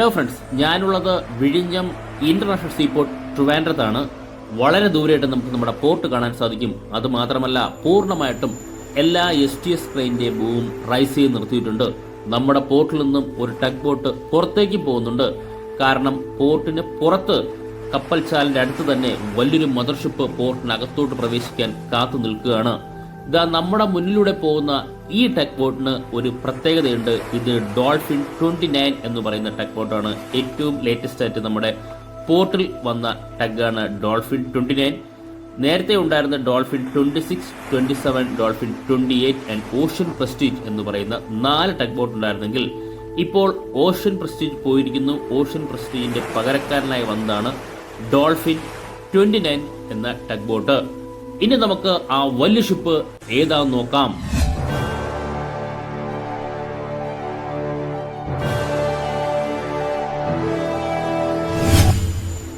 Hello friends, ഞാനുള്ളത് വിഴിഞ്ഞം international seaport ട്രിവാൻഡ്രത്താണ്. വളരെ ദൂരെയായിട്ട് നമുക്ക് നമ്മുടെ പോർട്ട് കാണാൻ സാധിക്കും. അതുമാത്രമല്ല, പൂർണ്ണമായിട്ടും എല്ലാ STS ക്രെയിൻ്റെ ബൂം റൈസ് ചെയ്ത് നിർത്തിയിട്ടുണ്ട്. നമ്മുടെ പോർട്ടിൽ നിന്നും ഒരു ടഗ് ബോട്ട് പുറത്തേക്ക് പോകുന്നുണ്ട്. കാരണം പോർട്ടിന് പുറത്ത് കപ്പൽശാലിൻ്റെ അടുത്ത് തന്നെ വലിയൊരു മദർഷിപ്പ് പോർട്ടിനകത്തോട്ട് പ്രവേശിക്കാൻ കാത്തു നിൽക്കുകയാണ്. ഇതാ നമ്മുടെ മുന്നിലൂടെ പോകുന്ന ഈ ടെക് ബോട്ടിന് ഒരു പ്രത്യേകതയുണ്ട്. ഇത് ഡോൾഫിൻ 29 എന്ന് പറയുന്ന ടെക് ബോട്ടാണ്. ഏറ്റവും ലേറ്റസ്റ്റ് ആയിട്ട് നമ്മുടെ പോർട്ടിൽ വന്ന ടെഗാണ് ഡോൾഫിൻ 29. നേരത്തെ ഉണ്ടായിരുന്ന dolphin 26, 27, dolphin 28 and ocean prestige എന്ന് പറയുന്ന 4 ടെക് ബോട്ട് ഉണ്ടായിരുന്നെങ്കിൽ ഇപ്പോൾ ഓഷ്യൻ പ്രസ്റ്റീജ് പോയിരിക്കുന്നു. ഓഷ്യൻ പ്രസ്റ്റീജിന്റെ പകരക്കാരനായി വന്നതാണ് ഡോൾഫിൻ 29 എന്ന ടെക് ബോട്ട്. ഇനി നമുക്ക് ആ വലിയ ഷിപ്പ് ഏതാന്ന് നോക്കാം.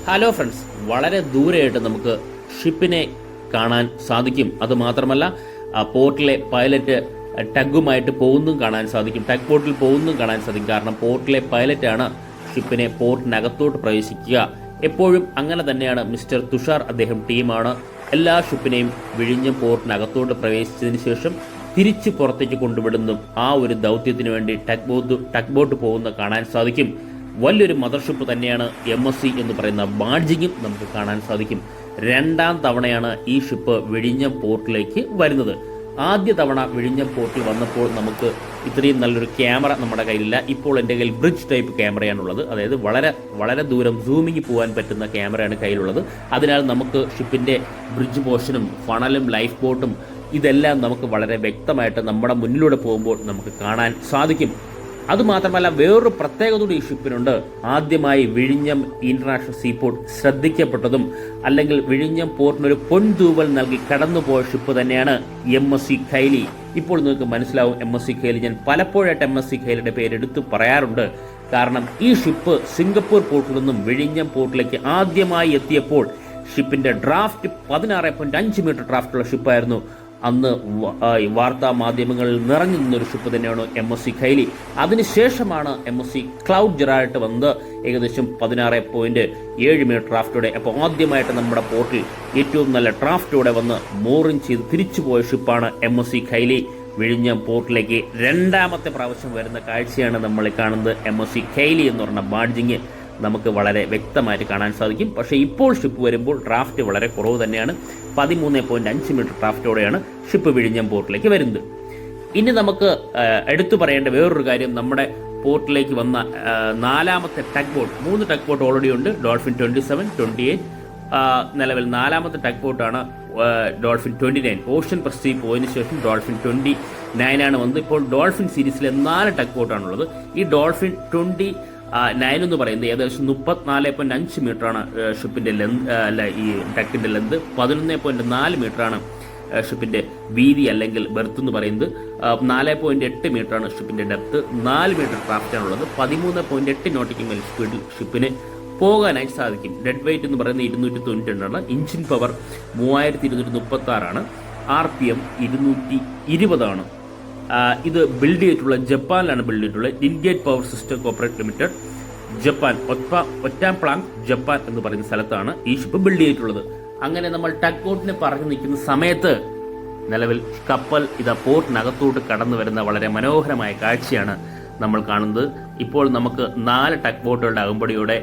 ഹലോ ഫ്രണ്ട്സ്, വളരെ ദൂരെയായിട്ട് നമുക്ക് ഷിപ്പിനെ കാണാൻ സാധിക്കും. അതുമാത്രമല്ല, പോർട്ടിലെ പൈലറ്റ് ടഗുമായിട്ട് പോകുന്നതും കാണാൻ സാധിക്കും. ടഗ് ബോട്ടിൽ പോകുന്നതും കാണാൻ സാധിക്കും. കാരണം പോർട്ടിലെ പൈലറ്റാണ് ഷിപ്പിനെ പോർട്ടിനകത്തോട്ട് പ്രവേശിക്കുക. എപ്പോഴും അങ്ങനെ തന്നെയാണ് മിസ്റ്റർ തുഷാർ. അദ്ദേഹം ടീമാണ് എല്ലാ ഷിപ്പിനെയും വിഴിഞ്ഞം പോർട്ടിനകത്തോട്ട് പ്രവേശിച്ചതിന് ശേഷം തിരിച്ച് പുറത്തേക്ക് കൊണ്ടുവിടുന്നതും ആ ഒരു ദൗത്യത്തിന് വേണ്ടി ടഗ് ബോട്ട് പോകുന്ന കാണാൻ സാധിക്കും. വലിയൊരു മദർഷിപ്പ് തന്നെയാണ് MSC എന്ന് പറയുന്ന ബാഡ്ജിങ്ങും നമുക്ക് കാണാൻ സാധിക്കും. 2ാം തവണയാണ് ഈ ഷിപ്പ് വിഴിഞ്ഞം പോർട്ടിലേക്ക് വരുന്നത്. ആദ്യ തവണ വിഴിഞ്ഞം പോർട്ടിൽ വന്നപ്പോൾ നമുക്ക് ഇത്രയും നല്ലൊരു ക്യാമറ നമ്മുടെ കയ്യിലില്ല. ഇപ്പോൾ എൻ്റെ കയ്യിൽ ബ്രിഡ്ജ് ടൈപ്പ് ക്യാമറയാണുള്ളത്. അതായത് വളരെ ദൂരം സൂമിങ് പോകാൻ പറ്റുന്ന ക്യാമറയാണ് കയ്യിലുള്ളത്. അതിനാൽ നമുക്ക് ഷിപ്പിൻ്റെ ബ്രിഡ്ജ് പോർഷനും ഫണലും ലൈഫ് ബോട്ടും ഇതെല്ലാം നമുക്ക് വളരെ വ്യക്തമായിട്ട് നമ്മുടെ മുന്നിലൂടെ പോകുമ്പോൾ നമുക്ക് കാണാൻ സാധിക്കും. അതുമാത്രമല്ല, വേറൊരു പ്രത്യേകത കൂടി ഈ ഷിപ്പിനുണ്ട്. ആദ്യമായി വിഴിഞ്ഞം ഇന്റർനാഷണൽ സീപോർട്ട് ശ്രദ്ധിക്കപ്പെട്ടതും അല്ലെങ്കിൽ വിഴിഞ്ഞം പോർട്ടിനൊരു പൊൻതൂവൽ നൽകി കടന്നുപോയ ഷിപ്പ് തന്നെയാണ് MSC ഖൈലി. ഇപ്പോൾ നിങ്ങൾക്ക് മനസ്സിലാവും MSC ഖൈലി. ഞാൻ പലപ്പോഴായിട്ട് MSC ഖൈലിയുടെ പേരെടുത്ത് പറയാറുണ്ട്. കാരണം ഈ ഷിപ്പ് സിംഗപ്പൂർ പോർട്ടിൽ നിന്നും വിഴിഞ്ഞം പോർട്ടിലേക്ക് ആദ്യമായി എത്തിയപ്പോൾ ഷിപ്പിന്റെ ഡ്രാഫ്റ്റ് 16.5 മീറ്റർ ഡ്രാഫ്റ്റുള്ള ഷിപ്പായിരുന്നു. അന്ന് വാർത്താ മാധ്യമങ്ങളിൽ നിറഞ്ഞു നിന്നൊരു ഷിപ്പ് തന്നെയാണ് MSC ഖൈലി. അതിനുശേഷമാണ് MSC ക്ലൗഡ് ജെറാൾട്ട് വന്നത് ഏകദേശം 16.7 മീറ്റർ ഡ്രാഫ്റ്റോടെ. അപ്പോൾ ആദ്യമായിട്ട് നമ്മുടെ പോർട്ടിൽ ഏറ്റവും നല്ല ഡ്രാഫ്റ്റോടെ വന്ന് മോറിങ് ചെയ്ത് തിരിച്ചു പോയ ഷിപ്പാണ് MSC ഖൈലി. വിഴിഞ്ഞം പോർട്ടിലേക്ക് 2ാമത്തെ പ്രാവശ്യം വരുന്ന കാഴ്ചയാണ് നമ്മൾ കാണുന്നത്. MSC ഖൈലി എന്ന് പറഞ്ഞ ബാഡ്ജിങ് നമുക്ക് വളരെ വ്യക്തമായിട്ട് കാണാൻ സാധിക്കും. പക്ഷേ ഇപ്പോൾ ഷിപ്പ് വരുമ്പോൾ ഡ്രാഫ്റ്റ് വളരെ കുറവ് തന്നെയാണ്. 13.5 മീറ്റർ ഡ്രാഫ്റ്റോടെയാണ് ഷിപ്പ് വിഴിഞ്ഞം പോർട്ടിലേക്ക് വരുന്നത്. ഇനി നമുക്ക് എടുത്തു പറയേണ്ട വേറൊരു കാര്യം, നമ്മുടെ പോർട്ടിലേക്ക് വന്ന 4ാമത്തെ tug boat. 3 tug boat already ഉണ്ട്. ഡോൾഫിൻ 27, 28, നിലവിൽ 4ാമത്തെ ടഗ് ബോട്ടാണ് ഡോൾഫിൻ 29. ഓഷ്യൻ പ്രസ്റ്റീജ് പോയതിനു ശേഷം ഡോൾഫിൻ 29 ആണ് വന്നത്. ഇപ്പോൾ ഡോൾഫിൻ സീരീസിലെ 4 ടഗ് ബോട്ടാണുള്ളത്. ഈ ഡോൾഫിൻ 29 എന്ന് പറയുന്നത് ഏകദേശം 34.5 മീറ്ററാണ് ഷിപ്പിന്റെ ഈ ടെക്കിന്റെ ലെന്ത്. 11.4 മീറ്ററാണ് ഷിപ്പിന്റെ വീതി അല്ലെങ്കിൽ ബെർത്ത് എന്ന് പറയുന്നത്. 4.8 മീറ്ററാണ് ഷിപ്പിന്റെ ഡെപ്ത്. 4 മീറ്റർ ക്രാഫ്റ്റാണുള്ളത്. 13.8 നോട്ടിക്കൽ മൈൽ സ്പീഡിൽ ഷിപ്പിന് പോകാനായി സാധിക്കും. ഡെഡ് വെയിറ്റ് എന്ന് പറയുന്നത് 292 ഇഞ്ചിൻ പവർ 3236 RPM 220 ആണ്. ഇത് ബിൽഡ് ചെയ്തിട്ടുള്ള ജപ്പാനിലാണ് ബിൽഡ് ചെയ്തിട്ടുള്ളത്. ഇൻഗേറ്റ് power system corporate limited, Japan, ഒറ്റാംപ്ലാങ് ജപ്പാൻ എന്ന് പറയുന്ന സ്ഥലത്താണ് ഈ ഷിപ്പ് ബിൽഡ് ചെയ്തിട്ടുള്ളത്. അങ്ങനെ നമ്മൾ ടഗ് ബോട്ടിനെ പറഞ്ഞു നിൽക്കുന്ന സമയത്ത് നിലവിൽ കപ്പൽ പോർട്ടിനകത്തോട്ട് കടന്നു വരുന്ന വളരെ മനോഹരമായ കാഴ്ചയാണ് നമ്മൾ കാണുന്നത്. ഇപ്പോൾ നമുക്ക് 4 ടഗ് ബോട്ടുകളുടെ അകമ്പടിയോടെ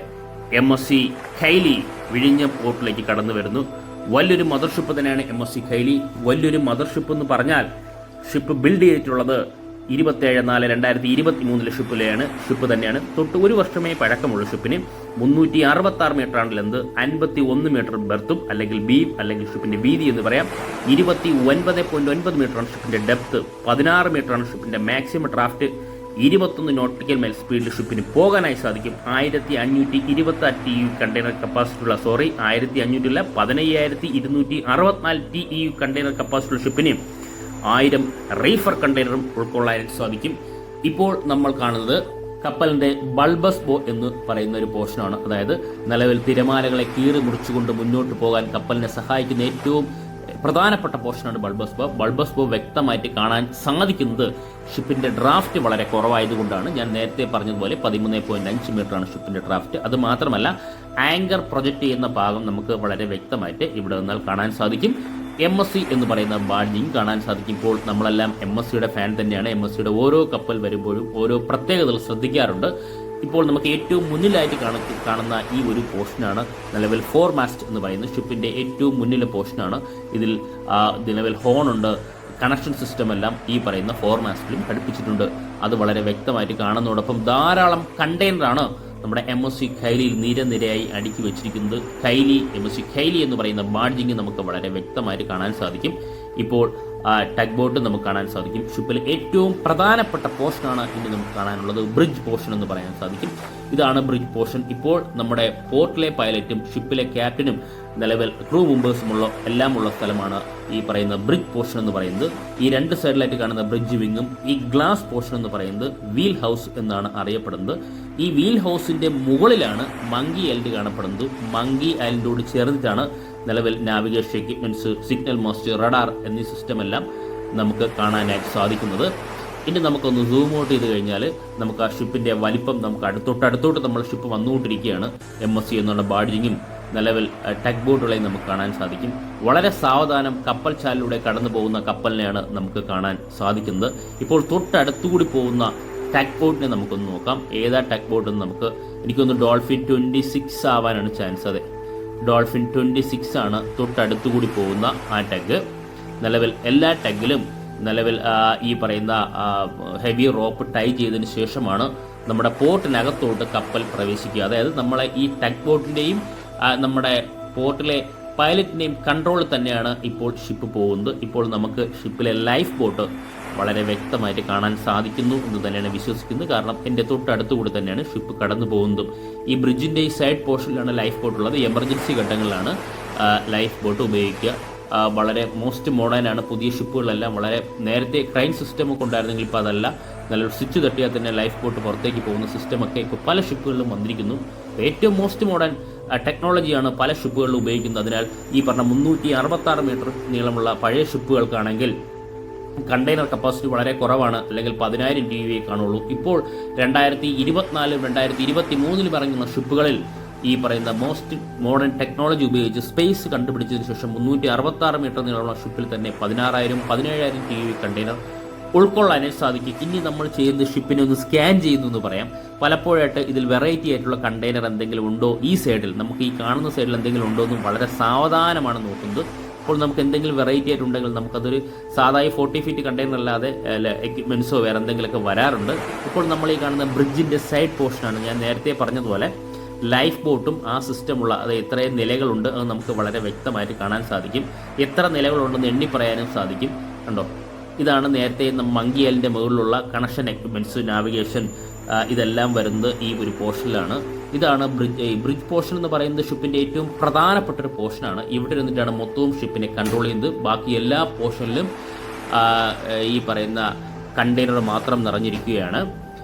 MSC ഖൈലി വിഴിഞ്ഞം പോർട്ടിലേക്ക് കടന്നു വരുന്നു. വലിയൊരു മദർഷിപ്പ് തന്നെയാണ് MSC ഖൈലി. വലിയൊരു മദർഷിപ്പ് എന്ന് പറഞ്ഞാൽ ഷിപ്പ് ബിൽഡ് ചെയ്തിട്ടുള്ളത് 27/4/2023 ഷിപ്പ് തന്നെയാണ്. തൊട്ട് ഒരു വർഷമേ പഴക്കമുള്ള ഷിപ്പിന് 366 മീറ്ററാണ് ലെന്ത്. 51 മീറ്റർ ബെർത്തും അല്ലെങ്കിൽ ബീം അല്ലെങ്കിൽ ഷിപ്പിന്റെ വീതി എന്ന് പറയാം. 29.9 മീറ്ററാണ് ഷിപ്പിന്റെ ഡെപ്ത്. 16 മീറ്ററാണ് ഷിപ്പിന്റെ മാക്സിമം ഡ്രാഫ്റ്റ്. 21 നോട്ടിക്കൽ മൈൽ സ്പീഡിൽ ഷിപ്പിന് പോകാനായി സാധിക്കും. 1528 TEU കണ്ടെയ്നർ കപ്പാസിറ്റി ഉള്ള 15,264 TEU കണ്ടെയ്നർ കപ്പാസിറ്റി ഉള്ള ഷിപ്പിന് 1000 റീഫർ കണ്ടെയ്നറും ഉൾക്കൊള്ളാൻ സാധിക്കും. ഇപ്പോൾ നമ്മൾ കാണുന്നത് കപ്പലിന്റെ ബൾബസ് ബോ എന്ന് പറയുന്ന ഒരു പോർഷനാണ്. അതായത് നിലവിൽ തിരമാലകളെ കീറി മുറിച്ചുകൊണ്ട് മുന്നോട്ട് പോകാൻ കപ്പലിനെ സഹായിക്കുന്ന ഏറ്റവും പ്രധാനപ്പെട്ട പോർഷനാണ് ബൾബസ് ബോ. ബൾബസ് ബോ വ്യക്തമായിട്ട് കാണാൻ സാധിക്കുന്നത് ഷിപ്പിന്റെ ഡ്രാഫ്റ്റ് വളരെ കുറവായതുകൊണ്ടാണ്. ഞാൻ നേരത്തെ പറഞ്ഞതുപോലെ 13.5 മീറ്ററാണ് ഷിപ്പിന്റെ ഡ്രാഫ്റ്റ്. അത് മാത്രമല്ല ആങ്കർ പ്രൊജക്റ്റ് ചെയ്യുന്ന ഭാഗം നമുക്ക് വളരെ വ്യക്തമായിട്ട് ഇവിടെ നിന്നാൽ കാണാൻ സാധിക്കും. MSC എന്ന് പറയുന്ന ബാഡ്ജിങ് കാണാൻ സാധിക്കും. ഇപ്പോൾ നമ്മളെല്ലാം MSCയുടെ ഫാൻ തന്നെയാണ്. MSCയുടെ ഓരോ കപ്പൽ വരുമ്പോഴും ഓരോ പ്രത്യേകതകൾ ശ്രദ്ധിക്കാറുണ്ട്. ഇപ്പോൾ നമുക്ക് ഏറ്റവും മുന്നിലായിട്ട് കാണുന്ന ഈ ഒരു പോർഷനാണ് നിലവിൽ ഫോർ മാസ്റ്റ് എന്ന് പറയുന്നത്. ഷിപ്പിന്റെ ഏറ്റവും മുന്നിലെ പോർഷനാണ്. ഇതിൽ നിലവിൽ ഹോൺ ഉണ്ട്. കണക്ഷൻ സിസ്റ്റം എല്ലാം ഈ പറയുന്ന ഫോർ മാസ്റ്റിലും ഘടിപ്പിച്ചിട്ടുണ്ട്. അത് വളരെ വ്യക്തമായിട്ട് കാണുന്നതോടൊപ്പം ധാരാളം കണ്ടെയ്നറാണ് നമ്മുടെ MSC ഖൈലിയിൽ നിരനിരയായി അടുക്കി വെച്ചിരിക്കുന്നത്. MSC ഖൈലി എന്ന് പറയുന്ന ബാഡ്ജിങ് നമുക്ക് വളരെ വ്യക്തമായിട്ട് കാണാൻ സാധിക്കും. ഇപ്പോൾ ടഗ് ബോട്ട് നമുക്ക് കാണാൻ സാധിക്കും. ഷിപ്പിൽ ഏറ്റവും പ്രധാനപ്പെട്ട പോർഷനാണ് ഇനി നമുക്ക് കാണാനുള്ളത് ബ്രിഡ്ജ് പോർഷൻ എന്ന് പറയാൻ സാധിക്കും. ഇതാണ് ബ്രിഡ്ജ് പോർഷൻ. ഇപ്പോൾ നമ്മുടെ പോർട്ടിലെ പൈലറ്റും ഷിപ്പിലെ ക്യാപ്റ്റനും നിലവിൽ ക്രൂ മെമ്പേഴ്സും എല്ലാം ഉള്ള സ്ഥലമാണ് ഈ പറയുന്ന ബ്രിഡ്ജ് പോർഷൻ എന്ന് പറയുന്നത്. ഈ രണ്ട് സൈഡിലായിട്ട് കാണുന്ന ബ്രിഡ്ജ് വിങ്ങും ഈ ഗ്ലാസ് പോർഷൻ എന്ന് പറയുന്നത് വീൽ ഹൗസ് എന്നാണ് അറിയപ്പെടുന്നത്. ഈ വീൽ ഹൗസിന്റെ മുകളിലാണ് മങ്കി ഐലൻഡ് കാണപ്പെടുന്നത്. മങ്കി ഐലൻഡോട് ചേർന്നിട്ടാണ് നിലവിൽ navigation equipments, signal mast, radar എന്നീ സിസ്റ്റം എല്ലാം നമുക്ക് കാണാനായിട്ട് സാധിക്കുന്നത്. ഇനി നമുക്കൊന്ന് സൂം ഔട്ട് ചെയ്ത് കഴിഞ്ഞാൽ നമുക്ക് ആ ഷിപ്പിന്റെ വലിപ്പം നമുക്ക് അടുത്തോട്ട് നമ്മൾ ഷിപ്പ് വന്നുകൊണ്ടിരിക്കുകയാണ്. MSC എന്നുള്ള ബാഡ്ജിങ്ങും നിലവിൽ ടഗ് ബോട്ടുകളെയും നമുക്ക് കാണാൻ സാധിക്കും. വളരെ സാവധാനം കപ്പൽ ചാലിലൂടെ കടന്നു പോകുന്ന കപ്പലിനെയാണ് നമുക്ക് കാണാൻ സാധിക്കുന്നത്. ഇപ്പോൾ തൊട്ടടുത്തുകൂടി പോകുന്ന ടഗ് ബോട്ടിനെ നമുക്കൊന്ന് നോക്കാം. ഏതാ ടഗ് ബോട്ട് എന്ന് നമുക്ക് എനിക്കൊന്ന് ഡോൾഫിൻ 26 ആവാനാണ് ചാൻസ്. അതെ, ഡോൾഫിൻ 26 ആണ് തൊട്ടടുത്തുകൂടി പോകുന്ന ആ ടഗ്. നിലവിൽ എല്ലാ ടഗിലും നിലവിൽ ഈ പറയുന്ന ഹെവി റോപ്പ് ടൈ ചെയ്തതിന് ശേഷമാണ് നമ്മുടെ പോർട്ടിനകത്തോട്ട് കപ്പൽ പ്രവേശിക്കുക. അതായത് നമ്മളെ ഈ ടഗ് ബോട്ടിൻ്റെയും നമ്മുടെ പോർട്ടിലെ പൈലറ്റിൻ്റെയും കൺട്രോളിൽ തന്നെയാണ് ഇപ്പോൾ ഷിപ്പ് പോകുന്നത്. ഇപ്പോൾ നമുക്ക് ഷിപ്പിലെ ലൈഫ് ബോട്ട് വളരെ വ്യക്തമായിട്ട് കാണാൻ സാധിക്കുന്നു എന്ന് തന്നെയാണ് വിശ്വസിക്കുന്നത്. കാരണം എൻ്റെ തൊട്ടടുത്തുകൂടി തന്നെയാണ് ഷിപ്പ് കടന്നു പോകുന്നതും. ഈ ബ്രിഡ്ജിൻ്റെ ഈ സൈഡ് പോർഷനിലാണ് ലൈഫ് ബോട്ട് ഉള്ളത്. എമർജൻസി ഘട്ടങ്ങളിലാണ് ലൈഫ് ബോട്ട് ഉപയോഗിക്കുക. വളരെ മോസ്റ്റ് മോഡേൺ ആണ്. പുതിയ ഷിപ്പുകളെല്ലാം വളരെ നേരത്തെ ക്രൈൻ സിസ്റ്റം ഒക്കെ ഉണ്ടായിരുന്നെങ്കിൽ ഇപ്പോൾ അതല്ല. നല്ല സ്വിച്ച് തട്ടിയാൽ തന്നെ ലൈഫ് ബോട്ട് പുറത്തേക്ക് പോകുന്ന സിസ്റ്റമൊക്കെ ഇപ്പോൾ പല ഷിപ്പുകളിലും വന്നിരിക്കുന്നു. ഏറ്റവും മോസ്റ്റ് മോഡേൺ ടെക്നോളജിയാണ് പല ഷിപ്പുകളിലും ഉപയോഗിക്കുന്നത്. അതിനാൽ ഈ പറഞ്ഞ 366 മീറ്റർ നീളമുള്ള പഴയ ഷിപ്പുകൾക്കാണെങ്കിൽ കണ്ടെയ്നർ കപ്പാസിറ്റി വളരെ കുറവാണ്, അല്ലെങ്കിൽ 10,000 TEU കാണുള്ളൂ. ഇപ്പോൾ 2024 2023 ഇറങ്ങുന്ന ഷിപ്പുകളിൽ ഈ പറയുന്ന മോസ്റ്റ് മോഡേൺ ടെക്നോളജി ഉപയോഗിച്ച് സ്പേസ് കണ്ടുപിടിച്ചതിന് ശേഷം 366 മീറ്റർ നീളമുള്ള ഷിപ്പിൽ തന്നെ 16,000 17,000 TEU കണ്ടെയ്നർ ഉൾക്കൊള്ളാനായി സാധിക്കും. ഇനി നമ്മൾ ചെയ്യുന്നത് ഷിപ്പിനെ ഒന്ന് സ്കാൻ ചെയ്യുന്നു എന്ന് പറയാം. പലപ്പോഴായിട്ട് ഇതിൽ വെറൈറ്റി ആയിട്ടുള്ള കണ്ടെയ്നർ എന്തെങ്കിലും ഉണ്ടോ, ഈ സൈഡിൽ നമുക്ക് ഈ കാണുന്ന സൈഡിൽ എന്തെങ്കിലും ഉണ്ടോ എന്നും വളരെ സാവധാനമാണ് നോക്കുന്നത്. അപ്പോൾ നമുക്ക് എന്തെങ്കിലും വെറൈറ്റി ആയിട്ടുണ്ടെങ്കിൽ നമുക്കതൊരു സാധാരണ 40 ഫീറ്റ് കണ്ടെയ്നർ അല്ലാതെ എക്യുപ്മെൻറ്റ്സോ വേറെ എന്തെങ്കിലുമൊക്കെ വരാറുണ്ട്. ഇപ്പോൾ നമ്മൾ ഈ കാണുന്ന ബ്രിഡ്ജിൻ്റെ സൈഡ് പോർഷനാണ്. ഞാൻ നേരത്തെ പറഞ്ഞതുപോലെ ലൈഫ് ബോട്ടും ആ സിസ്റ്റമുള്ള, അത് എത്രയും നിലകളുണ്ട് അത് നമുക്ക് വളരെ വ്യക്തമായിട്ട് കാണാൻ സാധിക്കും. എത്ര നിലകളുണ്ടെന്ന് എണ്ണി പറയാനും സാധിക്കും. കണ്ടോ, ഇതാണ് നേരത്തെ മങ്കി ഐലൻഡിൻ്റെ മുകളിലുള്ള കണക്ഷൻ എക്യുപ്മെൻറ്റ്സ്, നാവിഗേഷൻ, ഇതെല്ലാം വരുന്നത് ഈ ഒരു പോർഷനിലാണ്. ഇതാണ് ബ്രിഡ്ജ് പോർഷൻ എന്ന് പറയുന്നത് ഷിപ്പിൻ്റെ ഏറ്റവും പ്രധാനപ്പെട്ട ഒരു പോർഷനാണ്. ഇവിടെ ഇരുന്നിട്ടാണ് മൊത്തവും ഷിപ്പിനെ കൺട്രോൾ ചെയ്യുന്നത്. ബാക്കി എല്ലാ പോർഷനിലും ഈ പറയുന്ന കണ്ടെയ്നർ മാത്രം നിറഞ്ഞിരിക്കുകയാണ്.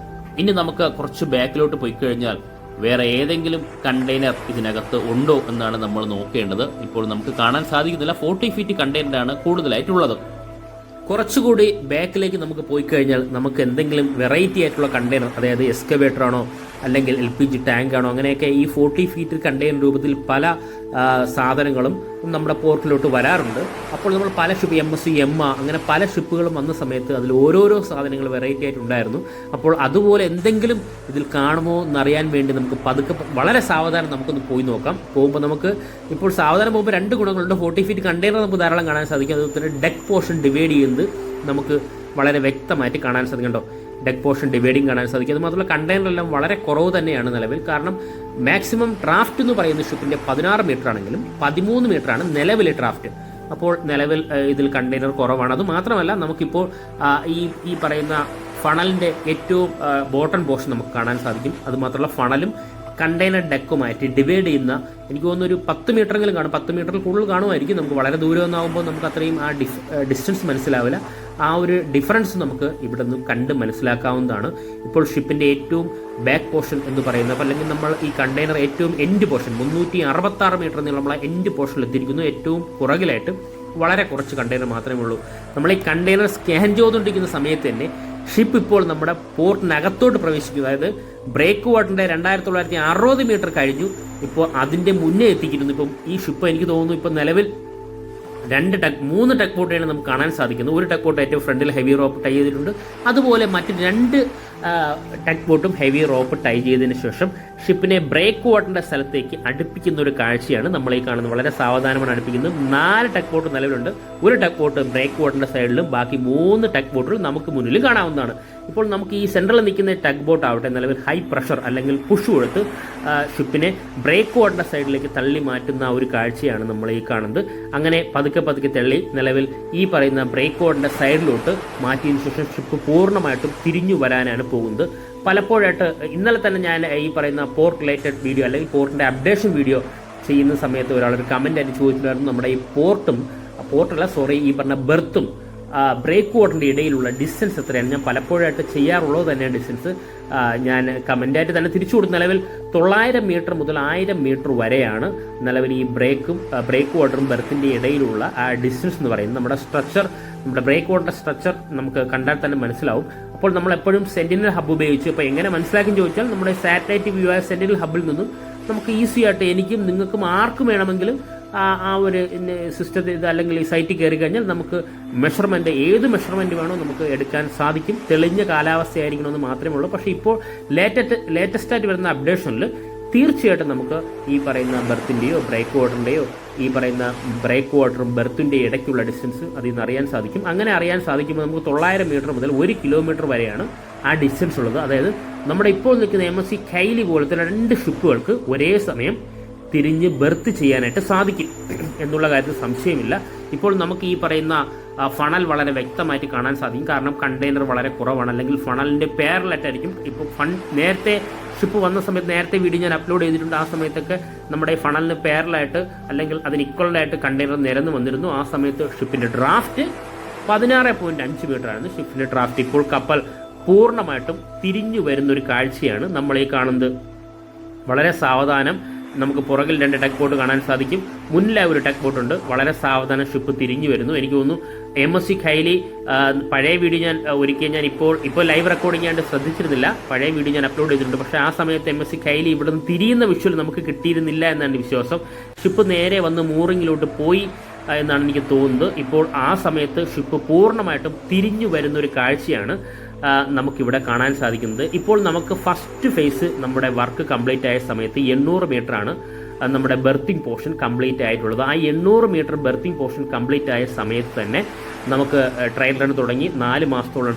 ഇനി നമുക്ക് കുറച്ച് ബാക്കിലോട്ട് പോയി കഴിഞ്ഞാൽ വേറെ ഏതെങ്കിലും കണ്ടെയ്നർ ഇതിനകത്ത് ഉണ്ടോ എന്നാണ് നമ്മൾ നോക്കേണ്ടത്. ഇപ്പോൾ നമുക്ക് കാണാൻ സാധിക്കുന്നില്ല. 40 ഫീറ്റ് കണ്ടെയ്നറാണ് കൂടുതലായിട്ടുള്ളത്. കുറച്ചുകൂടി ബാക്കിലേക്ക് നമുക്ക് പോയി കഴിഞ്ഞാൽ നമുക്ക് എന്തെങ്കിലും വെറൈറ്റി ആയിട്ടുള്ള കണ്ടെയ്നർ, അതായത് എക്സ്കവേറ്റർ ആണോ അല്ലെങ്കിൽ LPG ടാങ്ക് ആണോ, അങ്ങനെയൊക്കെ ഈ 40 ഫീറ്റ് കണ്ടെയ്നർ രൂപത്തിൽ പല സാധനങ്ങളും നമ്മുടെ പോർട്ടിലോട്ട് വരാറുണ്ട്. അപ്പോൾ നമ്മൾ പല ഷിപ്പ് MSC എമ്മ അങ്ങനെ പല ഷിപ്പുകളും വന്ന സമയത്ത് അതിൽ ഓരോരോ സാധനങ്ങൾ വെറൈറ്റി ആയിട്ടുണ്ടായിരുന്നു. അപ്പോൾ അതുപോലെ എന്തെങ്കിലും ഇതിൽ കാണുമോ എന്നറിയാൻ വേണ്ടി നമുക്ക് പതുക്കെ വളരെ സാവധാനം നമുക്കൊന്ന് പോയി നോക്കാം. പോകുമ്പോൾ നമുക്ക് ഇപ്പോൾ സാവധാനം പോകുമ്പോൾ 2 ഗുണങ്ങളുണ്ട്. 40 ഫീറ്റ് കണ്ടെയ്നർ നമുക്ക് ധാരാളം കാണാൻ സാധിക്കും. അതുപോലെ തന്നെ ഡെക്ക് പോർഷൻ ഡിവൈഡ് ചെയ്യുന്നത് നമുക്ക് വളരെ വ്യക്തമായിട്ട് കാണാൻ സാധിക്കുന്നുണ്ടോ. ഡെക്ക് പോർഷൻ ഡിവൈഡിങ് കാണാൻ സാധിക്കും. അത് മാത്രമല്ല കണ്ടെയ്നറെല്ലാം വളരെ കുറവ് തന്നെയാണ് നിലവിൽ. കാരണം മാക്സിമം ഡ്രാഫ്റ്റ് എന്ന് പറയുന്ന ഷിപ്പിൻ്റെ 16 മീറ്റർ ആണെങ്കിലും 13 മീറ്ററാണ് നിലവിലെ ഡ്രാഫ്റ്റ്. അപ്പോൾ നിലവിൽ ഇതിൽ കണ്ടെയ്നർ കുറവാണ്. അത് മാത്രമല്ല നമുക്കിപ്പോൾ ഈ പറയുന്ന ഫണലിൻ്റെ ഏറ്റവും ബോട്ടം പോർഷൻ നമുക്ക് കാണാൻ സാധിക്കും. അതുമാത്രമല്ല ഫണലും കണ്ടെയ്നർ ഡെക്കുമായിട്ട് ഡിവൈഡ് ചെയ്യുന്ന, എനിക്ക് തോന്നുന്നു ഒരു 10 മീറ്ററെങ്കിലും കാണും. 10 മീറ്ററിൽ കൂടുതൽ കാണുമായിരിക്കും. നമുക്ക് വളരെ ദൂരം ഒന്നാകുമ്പോൾ നമുക്ക് അത്രയും ആ ഡിസ്റ്റൻസ് മനസ്സിലാവില്ല. ആ ഒരു ഡിഫറൻസ് നമുക്ക് ഇവിടെ നിന്ന് കണ്ട് മനസ്സിലാക്കാവുന്നതാണ്. ഇപ്പോൾ ഷിപ്പിൻ്റെ ഏറ്റവും ബാക്ക് പോർഷൻ എന്ന് പറയുന്നത്, അല്ലെങ്കിൽ നമ്മൾ ഈ കണ്ടെയ്നർ ഏറ്റവും എൻഡ് പോർഷൻ 366 മീറ്റർ നീളമുള്ള എൻഡ് പോർഷനിൽ എത്തിയിരിക്കുന്നു. ഏറ്റവും പുറകിലായിട്ട് വളരെ കുറച്ച് കണ്ടെയ്നർ മാത്രമേ ഉള്ളൂ. നമ്മൾ ഈ കണ്ടെയ്നർ സ്കാൻ ചെയ്തുകൊണ്ടിരിക്കുന്ന സമയത്ത് തന്നെ ഷിപ്പ് ഇപ്പോൾ നമ്മുടെ പോർട്ടിനകത്തോട്ട് പ്രവേശിക്കും. അതായത് ബ്രേക്ക് വാട്ടറിൻ്റെ 2960 മീറ്റർ കഴിഞ്ഞു, ഇപ്പോൾ അതിൻ്റെ മുന്നേ എത്തിക്കുന്നു. ഇപ്പം ഈ ഷിപ്പ് എനിക്ക് തോന്നുന്നു ഇപ്പോൾ നിലവിൽ 3 ടഗ് ബോട്ടാണ് നമുക്ക് കാണാൻ സാധിക്കുന്നത്. ഒരു ടഗ് ബോട്ട് ഏറ്റവും ഫ്രണ്ടിൽ ഹെവി റോപ്പ് ടൈ ചെയ്തിട്ടുണ്ട്, അതുപോലെ മറ്റ് 2 ടഗ് ബോട്ടും ഹെവി റോപ്പ് ടൈ ചെയ്തതിന് ശേഷം ഷിപ്പിനെ ബ്രേക്ക് വാട്ടറിൻ്റെ സ്ഥലത്തേക്ക് അടുപ്പിക്കുന്ന ഒരു കാഴ്ചയാണ് നമ്മൾ ഈ കാണുന്നത്. വളരെ സാവധാനമാണ് അടുപ്പിക്കുന്നത്. 4 ടഗ് ബോട്ട് നിലവിലുണ്ട്. ഒരു ടഗ് ബോട്ട് ബ്രേക്ക് വാട്ടറിൻ്റെ സൈഡിലും ബാക്കി 3 ടഗ് ബോട്ടുകൾ നമുക്ക് മുന്നിൽ കാണാവുന്നതാണ്. ഇപ്പോൾ നമുക്ക് ഈ സെൻട്രലിൽ നിൽക്കുന്ന ടഗ് ബോട്ട് ആവട്ടെ നിലവിൽ ഹൈ പ്രഷർ അല്ലെങ്കിൽ പുഷ് കൊടുത്ത് ഷിപ്പിനെ ബ്രേക്ക് വാട്ടറിൻ്റെ സൈഡിലേക്ക് തള്ളി മാറ്റുന്ന ഒരു കാഴ്ചയാണ് നമ്മൾ ഈ കാണുന്നത്. അങ്ങനെ പതുക്കെ പതുക്കെ തള്ളി നിലവിൽ ഈ പറയുന്ന ബ്രേക്ക് വാട്ടറിൻ്റെ സൈഡിലോട്ട് മാറ്റിയതിനു ശേഷം ഷിപ്പ് പൂർണ്ണമായിട്ടും തിരിഞ്ഞു വരാനാണ് പോകുന്നത്. പലപ്പോഴായിട്ട് ഇന്നലെ തന്നെ ഞാൻ ഈ പറയുന്ന പോർട്ട് റിലേറ്റഡ് വീഡിയോ അല്ലെങ്കിൽ പോർട്ടിൻ്റെ അപ്ഡേഷൻ വീഡിയോ ചെയ്യുന്ന സമയത്ത് ഒരാളൊരു കമൻ്റ് ആയിട്ട് ചോദിച്ചിട്ടുണ്ടായിരുന്നു, നമ്മുടെ ഈ ഈ പറഞ്ഞ ബെർത്തും ബ്രേക്ക് വാട്ടറിൻ്റെ ഇടയിലുള്ള ഡിസ്റ്റൻസ് എത്രയാണ്. ഞാൻ പലപ്പോഴായിട്ട് ചെയ്യാറുള്ളത് തന്നെയാണ് ഡിസ്റ്റൻസ്. ഞാൻ കമൻ്റായിട്ട് തന്നെ തിരിച്ചു കൊടുത്തു. നിലവിൽ 900 മീറ്റർ മുതൽ 1000 മീറ്റർ വരെയാണ് നിലവിൽ ഈ ബ്രേക്ക് വാട്ടറും ബെർത്തിൻ്റെ ഇടയിലുള്ള ആ ഡിസ്റ്റൻസ് എന്ന് പറയുന്നത്. നമ്മുടെ ബ്രേക്ക് വാട്ടർ സ്ട്രക്ചർ നമുക്ക് കണ്ടാൽ തന്നെ മനസ്സിലാവും. അപ്പോൾ നമ്മൾ എപ്പോഴും സെന്റിനൽ ഹബ്ബ് ഉപയോഗിച്ച് ഇപ്പോൾ എങ്ങനെ മനസ്സിലാക്കി ചോദിച്ചാൽ നമ്മുടെ സാറ്റലൈറ്റ് വ്യൂ ആയ സെന്റിനൽ ഹബ്ബിൽ നിന്നും നമുക്ക് ഈസി ആയിട്ട് എനിക്കും നിങ്ങൾക്കും ആർക്കും വേണമെങ്കിലും ആ ഒരു സിസ്റ്റത്തിൽ ഇത് അല്ലെങ്കിൽ ഈ സൈറ്റിൽ കയറി കഴിഞ്ഞാൽ നമുക്ക് ഏത് മെഷർമെൻറ്റ് വേണോ നമുക്ക് എടുക്കാൻ സാധിക്കും. തെളിഞ്ഞ കാലാവസ്ഥയായിരിക്കണമെന്ന് മാത്രമേ ഉള്ളൂ. പക്ഷേ ഇപ്പോൾ ലേറ്റസ്റ്റ് ആയിട്ട് വരുന്ന അപ്ഡേഷനിൽ തീർച്ചയായിട്ടും നമുക്ക് ഈ പറയുന്ന ബെർത്തിൻ്റെയോ ബ്രേക്ക് വാട്ടറിൻ്റെയോ ഈ പറയുന്ന ബ്രേക്ക് വാട്ടറും ബെർത്തിൻ്റെ ഇടയ്ക്കുള്ള ഡിസ്റ്റൻസ് അതിൽ നിന്ന് അറിയാൻ സാധിക്കും. അങ്ങനെ അറിയാൻ സാധിക്കുമ്പോൾ നമുക്ക് 900 മീറ്റർ മുതൽ 1 കിലോമീറ്റർ വരെയാണ് ആ ഡിസ്റ്റൻസ് ഉള്ളത്. അതായത് നമ്മുടെ ഇപ്പോൾ നിൽക്കുന്ന MSC കൈലി പോലത്തെ 2 ഷിപ്പുകൾക്ക് ഒരേ സമയം തിരിഞ്ഞ് ബെർത്ത് ചെയ്യാനായിട്ട് സാധിക്കും എന്നുള്ള കാര്യത്തിൽ സംശയമില്ല. ഇപ്പോൾ നമുക്ക് ഈ പറയുന്ന ഫണൽ വളരെ വ്യക്തമായിട്ട് കാണാൻ സാധിക്കും. കാരണം കണ്ടെയ്നർ വളരെ കുറവാണ്, അല്ലെങ്കിൽ ഫണലിൻ്റെ പാരലറ്റായിരിക്കും. ഇപ്പോൾ നേരത്തെ ഷിപ്പ് വന്ന സമയത്ത് നേരത്തെ വീഡിയോ ഞാൻ അപ്ലോഡ് ചെയ്തിട്ടുണ്ട്. ആ സമയത്തൊക്കെ നമ്മുടെ ഫണലിന് പാരലായിട്ട് അല്ലെങ്കിൽ അതിന് ഇക്വലായിട്ട് കണ്ടെയ്നർ നിരന്ന് വന്നിരുന്നു. ആ സമയത്ത് ഷിപ്പിൻ്റെ ഡ്രാഫ്റ്റ് 16.5 മീറ്റർ ആയിരുന്നു ഷിപ്പിൻ്റെ ഡ്രാഫ്റ്റ്. ഇപ്പോൾ കപ്പൽ പൂർണ്ണമായിട്ടും തിരിഞ്ഞു വരുന്നൊരു കാഴ്ചയാണ് നമ്മൾ ഈ കാണുന്നത്. വളരെ സാവധാനം നമുക്ക് പുറകിൽ 2 ടഗ് ബോട്ട് കാണാൻ സാധിക്കും. മുന്നിലായി ഒരു ടഗ് ബോട്ട് ഉണ്ട്. വളരെ സാവധാനം ഷിപ്പ് തിരിഞ്ഞു വരുന്നു. എനിക്ക് തോന്നുന്നു MSC കൈലി പഴയ വീഡിയോ ഞാൻ ഇപ്പോൾ ലൈവ് റെക്കോർഡിംഗ് ആയിട്ട് ശ്രദ്ധിച്ചിരുന്നില്ല. പഴയ വീഡിയോ ഞാൻ അപ്ലോഡ് ചെയ്തിട്ടുണ്ട്. പക്ഷേ ആ സമയത്ത് MSC കൈലി ഇവിടെ നിന്ന് തിരിയുന്ന വിഷ്വൽ നമുക്ക് കിട്ടിയിരുന്നില്ല എന്നാണ് വിശ്വാസം. ഷിപ്പ് നേരെ വന്ന് മൂറിങ്ങിലോട്ട് പോയി എന്നാണ് എനിക്ക് തോന്നുന്നത്. ഇപ്പോൾ ആ സമയത്ത് ഷിപ്പ് പൂർണ്ണമായിട്ടും തിരിഞ്ഞു വരുന്നൊരു കാഴ്ചയാണ് നമുക്കിവിടെ കാണാൻ സാധിക്കുന്നത്. ഇപ്പോൾ നമുക്ക് ഫസ്റ്റ് ഫേസ് നമ്മുടെ വർക്ക് കംപ്ലീറ്റ് ആയ സമയത്ത് 800 മീറ്ററാണ് നമ്മുടെ ബെർത്തിങ് പോർഷൻ കംപ്ലീറ്റ് ആയിട്ടുള്ളത്. ആ 800 മീറ്റർ ബെർത്തിങ് പോർഷൻ കംപ്ലീറ്റ് ആയ സമയത്ത് തന്നെ നമുക്ക് ട്രയൽ റൺ തുടങ്ങി. 4 മാസത്തോളം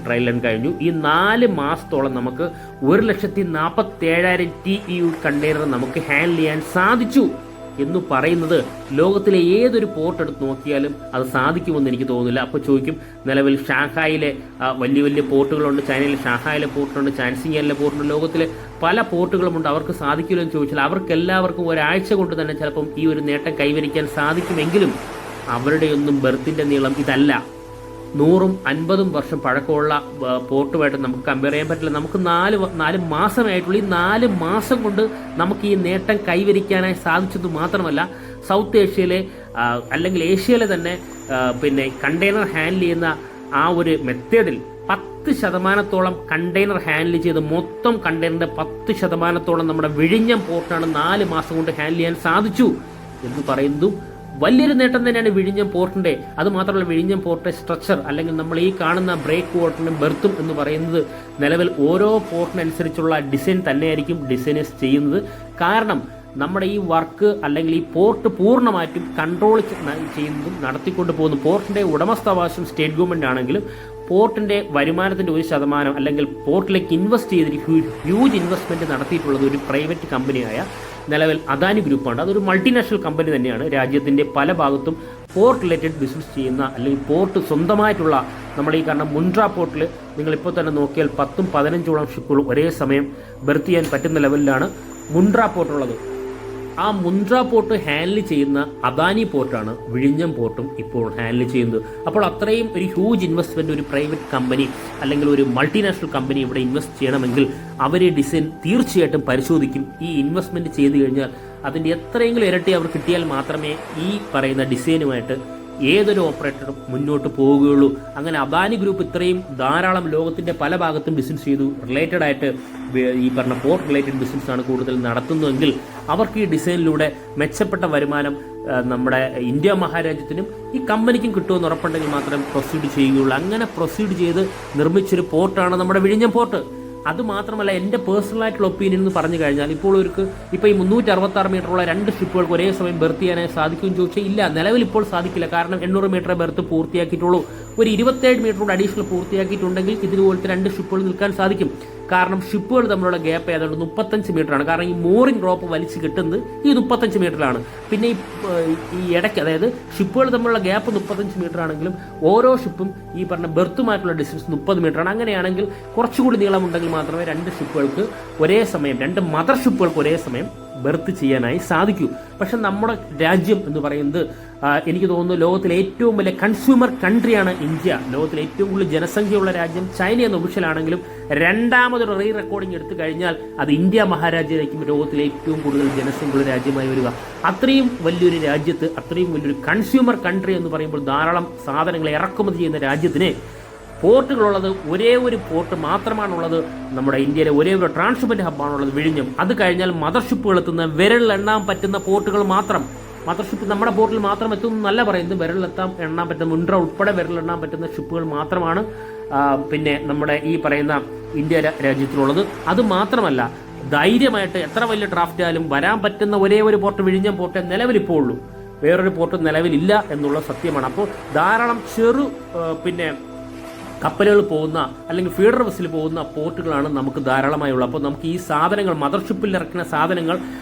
ട്രയൽ റൺ കഴിഞ്ഞു. ഈ 4 മാസത്തോളം നമുക്ക് 1,47,000 TEU കണ്ടെയ്നർ നമുക്ക് ഹാൻഡിൽ ചെയ്യാൻ സാധിച്ചു എന്ന് പറയുന്നത് ലോകത്തിലെ ഏതൊരു പോർട്ട് എടുത്ത് നോക്കിയാലും അത് സാധിക്കുമെന്ന് എനിക്ക് തോന്നുന്നില്ല. അപ്പോൾ ചോദിക്കും, നിലവിൽ ഷാങ്ഹായിലെ വലിയ വലിയ പോർട്ടുകളുണ്ട്, ചൈനയിലെ ഷാങ്ഹായിലെ പോർട്ടുണ്ട്, ചാൻസിങ്ങിലെ പോർട്ടുണ്ട്, ലോകത്തിലെ പല പോർട്ടുകളുമുണ്ട്, അവർക്ക് സാധിക്കില്ല എന്ന് ചോദിച്ചാൽ അവർക്കെല്ലാവർക്കും ഒരാഴ്ച കൊണ്ട് തന്നെ ചിലപ്പം ഈ ഒരു നേട്ടം കൈവരിക്കാൻ സാധിക്കുമെങ്കിലും അവരുടെയൊന്നും ബെർത്തിൻ്റെ നീളം ഇതല്ല. 150 വർഷം പഴക്കമുള്ള പോർട്ടുമായിട്ട് നമുക്ക് കമ്പയർ ചെയ്യാൻ പറ്റില്ല. നമുക്ക് 4 മാസമായിട്ടുള്ള ഈ 4 മാസം കൊണ്ട് നമുക്ക് ഈ നേട്ടം കൈവരിക്കാനായി സാധിച്ചത് മാത്രമല്ല, സൗത്ത് ഏഷ്യയിലെ അല്ലെങ്കിൽ ഏഷ്യയിലെ തന്നെ കണ്ടെയ്നർ ഹാൻഡിൽ ചെയ്യുന്ന ആ ഒരു മെത്തേഡിൽ 10% കണ്ടെയ്നർ ഹാൻഡിൽ ചെയ്ത് മൊത്തം കണ്ടെയ്നറിൻ്റെ 10% നമ്മുടെ വിഴിഞ്ഞം പോർട്ടാണ് 4 മാസം കൊണ്ട് ഹാൻഡിൽ ചെയ്യാൻ സാധിച്ചു എന്ന് പറയുന്നതും വലിയൊരു നേട്ടം തന്നെയാണ് വിഴിഞ്ഞം പോർട്ടിൻ്റെ. അതുമാത്രമല്ല, വിഴിഞ്ഞം പോർട്ടിൻ്റെ സ്ട്രക്ചർ അല്ലെങ്കിൽ നമ്മൾ ഈ കാണുന്ന ബ്രേക്ക് വാട്ടറിനും ബെർത്തും എന്ന് പറയുന്നത് നിലവിൽ ഓരോ പോർട്ടിനനുസരിച്ചുള്ള ഡിസൈൻ തന്നെയായിരിക്കും ഡിസൈനേഴ്സ് ചെയ്യുന്നത്. കാരണം നമ്മുടെ ഈ വർക്ക് അല്ലെങ്കിൽ ഈ പോർട്ട് പൂർണ്ണമായിട്ടും കൺട്രോൾ ചെയ്യുന്നതും നടത്തിക്കൊണ്ട് പോകുന്നു. പോർട്ടിൻ്റെ ഉടമസ്ഥാവകാശം സ്റ്റേറ്റ് ഗവൺമെൻറ് ആണെങ്കിലും പോർട്ടിൻ്റെ വരുമാനത്തിൻ്റെ 1% അല്ലെങ്കിൽ പോർട്ടിലേക്ക് ഇൻവെസ്റ്റ് ചെയ്തിട്ട് ഹ്യൂജ് ഇൻവെസ്റ്റ്മെൻറ്റ് നടത്തിയിട്ടുള്ളത് ഒരു പ്രൈവറ്റ് കമ്പനിയായ നിലവിൽ അദാനി ഗ്രൂപ്പാണ്. അതൊരു മൾട്ടിനാഷണൽ കമ്പനി തന്നെയാണ്. രാജ്യത്തിൻ്റെ പല ഭാഗത്തും പോർട്ട് റിലേറ്റഡ് ബിസിനസ് ചെയ്യുന്ന അല്ലെങ്കിൽ പോർട്ട് സ്വന്തമായിട്ടുള്ള നമ്മൾ ഈ കാണുന്ന മുണ്ട്ര പോർട്ടിൽ നിങ്ങളിപ്പോൾ തന്നെ നോക്കിയാൽ 10-15ഓളം ഷിപ്പുകൾ ഒരേ സമയം ബെർത്ത് ചെയ്യാൻ പറ്റുന്ന ലെവലിലാണ് മുണ്ട്ര പോർട്ടുള്ളത്. ആ മുണ്ട്ര പോർട്ട് ഹാൻഡിൽ ചെയ്യുന്ന അദാനി പോർട്ടാണ് വിഴിഞ്ഞം പോർട്ടും ഇപ്പോൾ ഹാൻഡിൽ ചെയ്യുന്നത്. അപ്പോൾ അത്രയും ഒരു ഹ്യൂജ് ഇൻവെസ്റ്റ്മെൻറ്റ് ഒരു പ്രൈവറ്റ് കമ്പനി അല്ലെങ്കിൽ ഒരു മൾട്ടിനാഷണൽ കമ്പനി ഇവിടെ ഇൻവെസ്റ്റ് ചെയ്യണമെങ്കിൽ അവരെ ഡിസൈൻ തീർച്ചയായിട്ടും പരിശോധിക്കും. ഈ ഇൻവെസ്റ്റ്മെൻറ്റ് ചെയ്ത് കഴിഞ്ഞാൽ അതിൻ്റെ എത്രയെങ്കിലും ഇരട്ടി അവർ കിട്ടിയാൽ മാത്രമേ ഈ പറയുന്ന ഡിസൈനുമായിട്ട് ഏതൊരു ഓപ്പറേറ്ററും മുന്നോട്ട് പോവുകയുള്ളൂ. അങ്ങനെ അദാനി ഗ്രൂപ്പ് ഇത്രയും ധാരാളം ലോകത്തിൻ്റെ പല ഭാഗത്തും ബിസിനസ് ചെയ്തു, റിലേറ്റഡ് ആയിട്ട് ഈ പറഞ്ഞ പോർട്ട് റിലേറ്റഡ് ബിസിനസ്സാണ് കൂടുതൽ നടത്തുന്നതെങ്കിൽ അവർക്ക് ഈ ഡിസൈനിലൂടെ മെച്ചപ്പെട്ട വരുമാനം നമ്മുടെ ഇന്ത്യ മഹാരാജ്യത്തിനും ഈ കമ്പനിക്കും കിട്ടുമെന്ന് ഉറപ്പുണ്ടെങ്കിൽ മാത്രമേ പ്രൊസീഡ് ചെയ്യുകയുള്ളൂ. അങ്ങനെ പ്രൊസീഡ് ചെയ്ത് നിർമ്മിച്ചൊരു പോർട്ടാണ് നമ്മുടെ വിഴിഞ്ഞം പോർട്ട്. അതുമാത്രമല്ല, എൻ്റെ പേഴ്സണലായിട്ടുള്ള ഒപ്പീനിയൻ എന്ന് പറഞ്ഞു കഴിഞ്ഞാൽ ഇപ്പോൾ ഇപ്പോൾ ഈ 366 മീറ്ററുള്ള 2 ഷിപ്പുകൾക്ക് ഒരേ സമയം ബെർത്ത് ചെയ്യാനായി സാധിക്കുമെന്ന് ചോദിച്ചാൽ ഇല്ല, നിലവിൽ ഇപ്പോൾ സാധിക്കില്ല. കാരണം 800 മീറ്റർ ബെർത്ത് പൂർത്തിയാക്കിയിട്ടുള്ളൂ. ഒരു 27 മീറ്റർ കൂടെ അഡീഷണൽ പൂർത്തിയാക്കിയിട്ടുണ്ടെങ്കിൽ ഇതുപോലത്തെ 2 ഷിപ്പുകൾ നിൽക്കാൻ സാധിക്കും. കാരണം ഷിപ്പുകൾ തമ്മിലുള്ള ഗ്യാപ്പ് ഏതാണ്ട് 35 മീറ്ററാണ്. കാരണം ഈ മോറിംഗ് റോപ്പ് വലിച്ച് കിട്ടുന്നത് ഈ 35 മീറ്ററിലാണ്. പിന്നെ ഈ ഇടയ്ക്ക്, അതായത് ഷിപ്പുകൾ തമ്മിലുള്ള ഗ്യാപ്പ് 35 മീറ്റർ ആണെങ്കിലും ഓരോ ഷിപ്പും ഈ പറഞ്ഞ ബെർത്തുമായിട്ടുള്ള ഡിസ്റ്റൻസ് 30 മീറ്ററാണ്. അങ്ങനെയാണെങ്കിൽ കുറച്ചുകൂടി നീളമുണ്ടെങ്കിൽ മാത്രമേ 2 ഷിപ്പുകൾക്ക് ഒരേ സമയം, 2 മദർ ഷിപ്പുകൾക്ക് ഒരേ സമയം ബെർത്ത് ചെയ്യാനായി സാധിക്കൂ. പക്ഷെ നമ്മുടെ രാജ്യം എന്ന് പറയുന്നത് എനിക്ക് തോന്നുന്നു ലോകത്തിലെ ഏറ്റവും വലിയ കൺസ്യൂമർ കൺട്രിയാണ് ഇന്ത്യ. ലോകത്തിലെ ഏറ്റവും കൂടുതൽ ജനസംഖ്യയുള്ള രാജ്യം ചൈന എന്ന ഒഫീഷ്യലാണെങ്കിലും രണ്ടാമതൊരു റെക്കോർഡിംഗ് എടുത്തു കഴിഞ്ഞാൽ അത് ഇന്ത്യ മഹാരാജ്യമായിരിക്കും ലോകത്തിലെ ഏറ്റവും കൂടുതൽ ജനസംഖ്യയുള്ള രാജ്യമായി വരിക. അത്രയും വലിയൊരു രാജ്യത്ത്, അത്രയും വലിയൊരു കൺസ്യൂമർ കൺട്രി എന്ന് പറയുമ്പോൾ ധാരാളം സാധനങ്ങൾ ഇറക്കുമതി ചെയ്യുന്ന രാജ്യത്തിന് പോർട്ടുകളുള്ളത് ഒരേ ഒരു പോർട്ട് മാത്രമാണുള്ളത്. നമ്മുടെ ഇന്ത്യയിലെ ഒരേ ഒരു ട്രാൻസ്ഷിപ്മെന്റ് ഹബ്ബാണുള്ളത് വിഴിഞ്ഞം. അത് കഴിഞ്ഞാൽ മദർഷിപ്പുകൾ എത്തുന്ന വിരലിലെണ്ണാൻ പറ്റുന്ന പോർട്ടുകൾ മാത്രം. മദർഷിപ്പ് നമ്മുടെ പോർട്ടിൽ മാത്രം എത്തുന്നല്ല പറയുന്നത്, എണ്ണാൻ പറ്റുന്ന മുൻഡ്ര ഉൾപ്പെടെ വിരലെണ്ണാൻ പറ്റുന്ന ഷിപ്പുകൾ മാത്രമാണ് പിന്നെ നമ്മുടെ ഈ പറയുന്ന ഇന്ത്യ രാജ്യത്തിലുള്ളത്. അത് മാത്രമല്ല, ധൈര്യമായിട്ട് എത്ര വലിയ ഡ്രാഫ്റ്റ് ആയാലും വരാൻ പറ്റുന്ന ഒരേ ഒരു പോർട്ട് വിഴിഞ്ഞം പോർട്ട് നിലവിലിപ്പോൾ ഉള്ളൂ. വേറൊരു പോർട്ട് നിലവിലില്ല എന്നുള്ള സത്യമാണ്. അപ്പോൾ ധാരാളം പിന്നെ കപ്പലുകൾ പോകുന്ന അല്ലെങ്കിൽ ഫീഡർ വെസ്സിൽ പോകുന്ന പോർട്ടുകളാണ് നമുക്ക് ധാരാളമായുള്ളത്. അപ്പോൾ നമുക്ക് ഈ സാധനങ്ങൾ, മദർഷിപ്പിൽ ഇറക്കുന്ന സാധനങ്ങൾ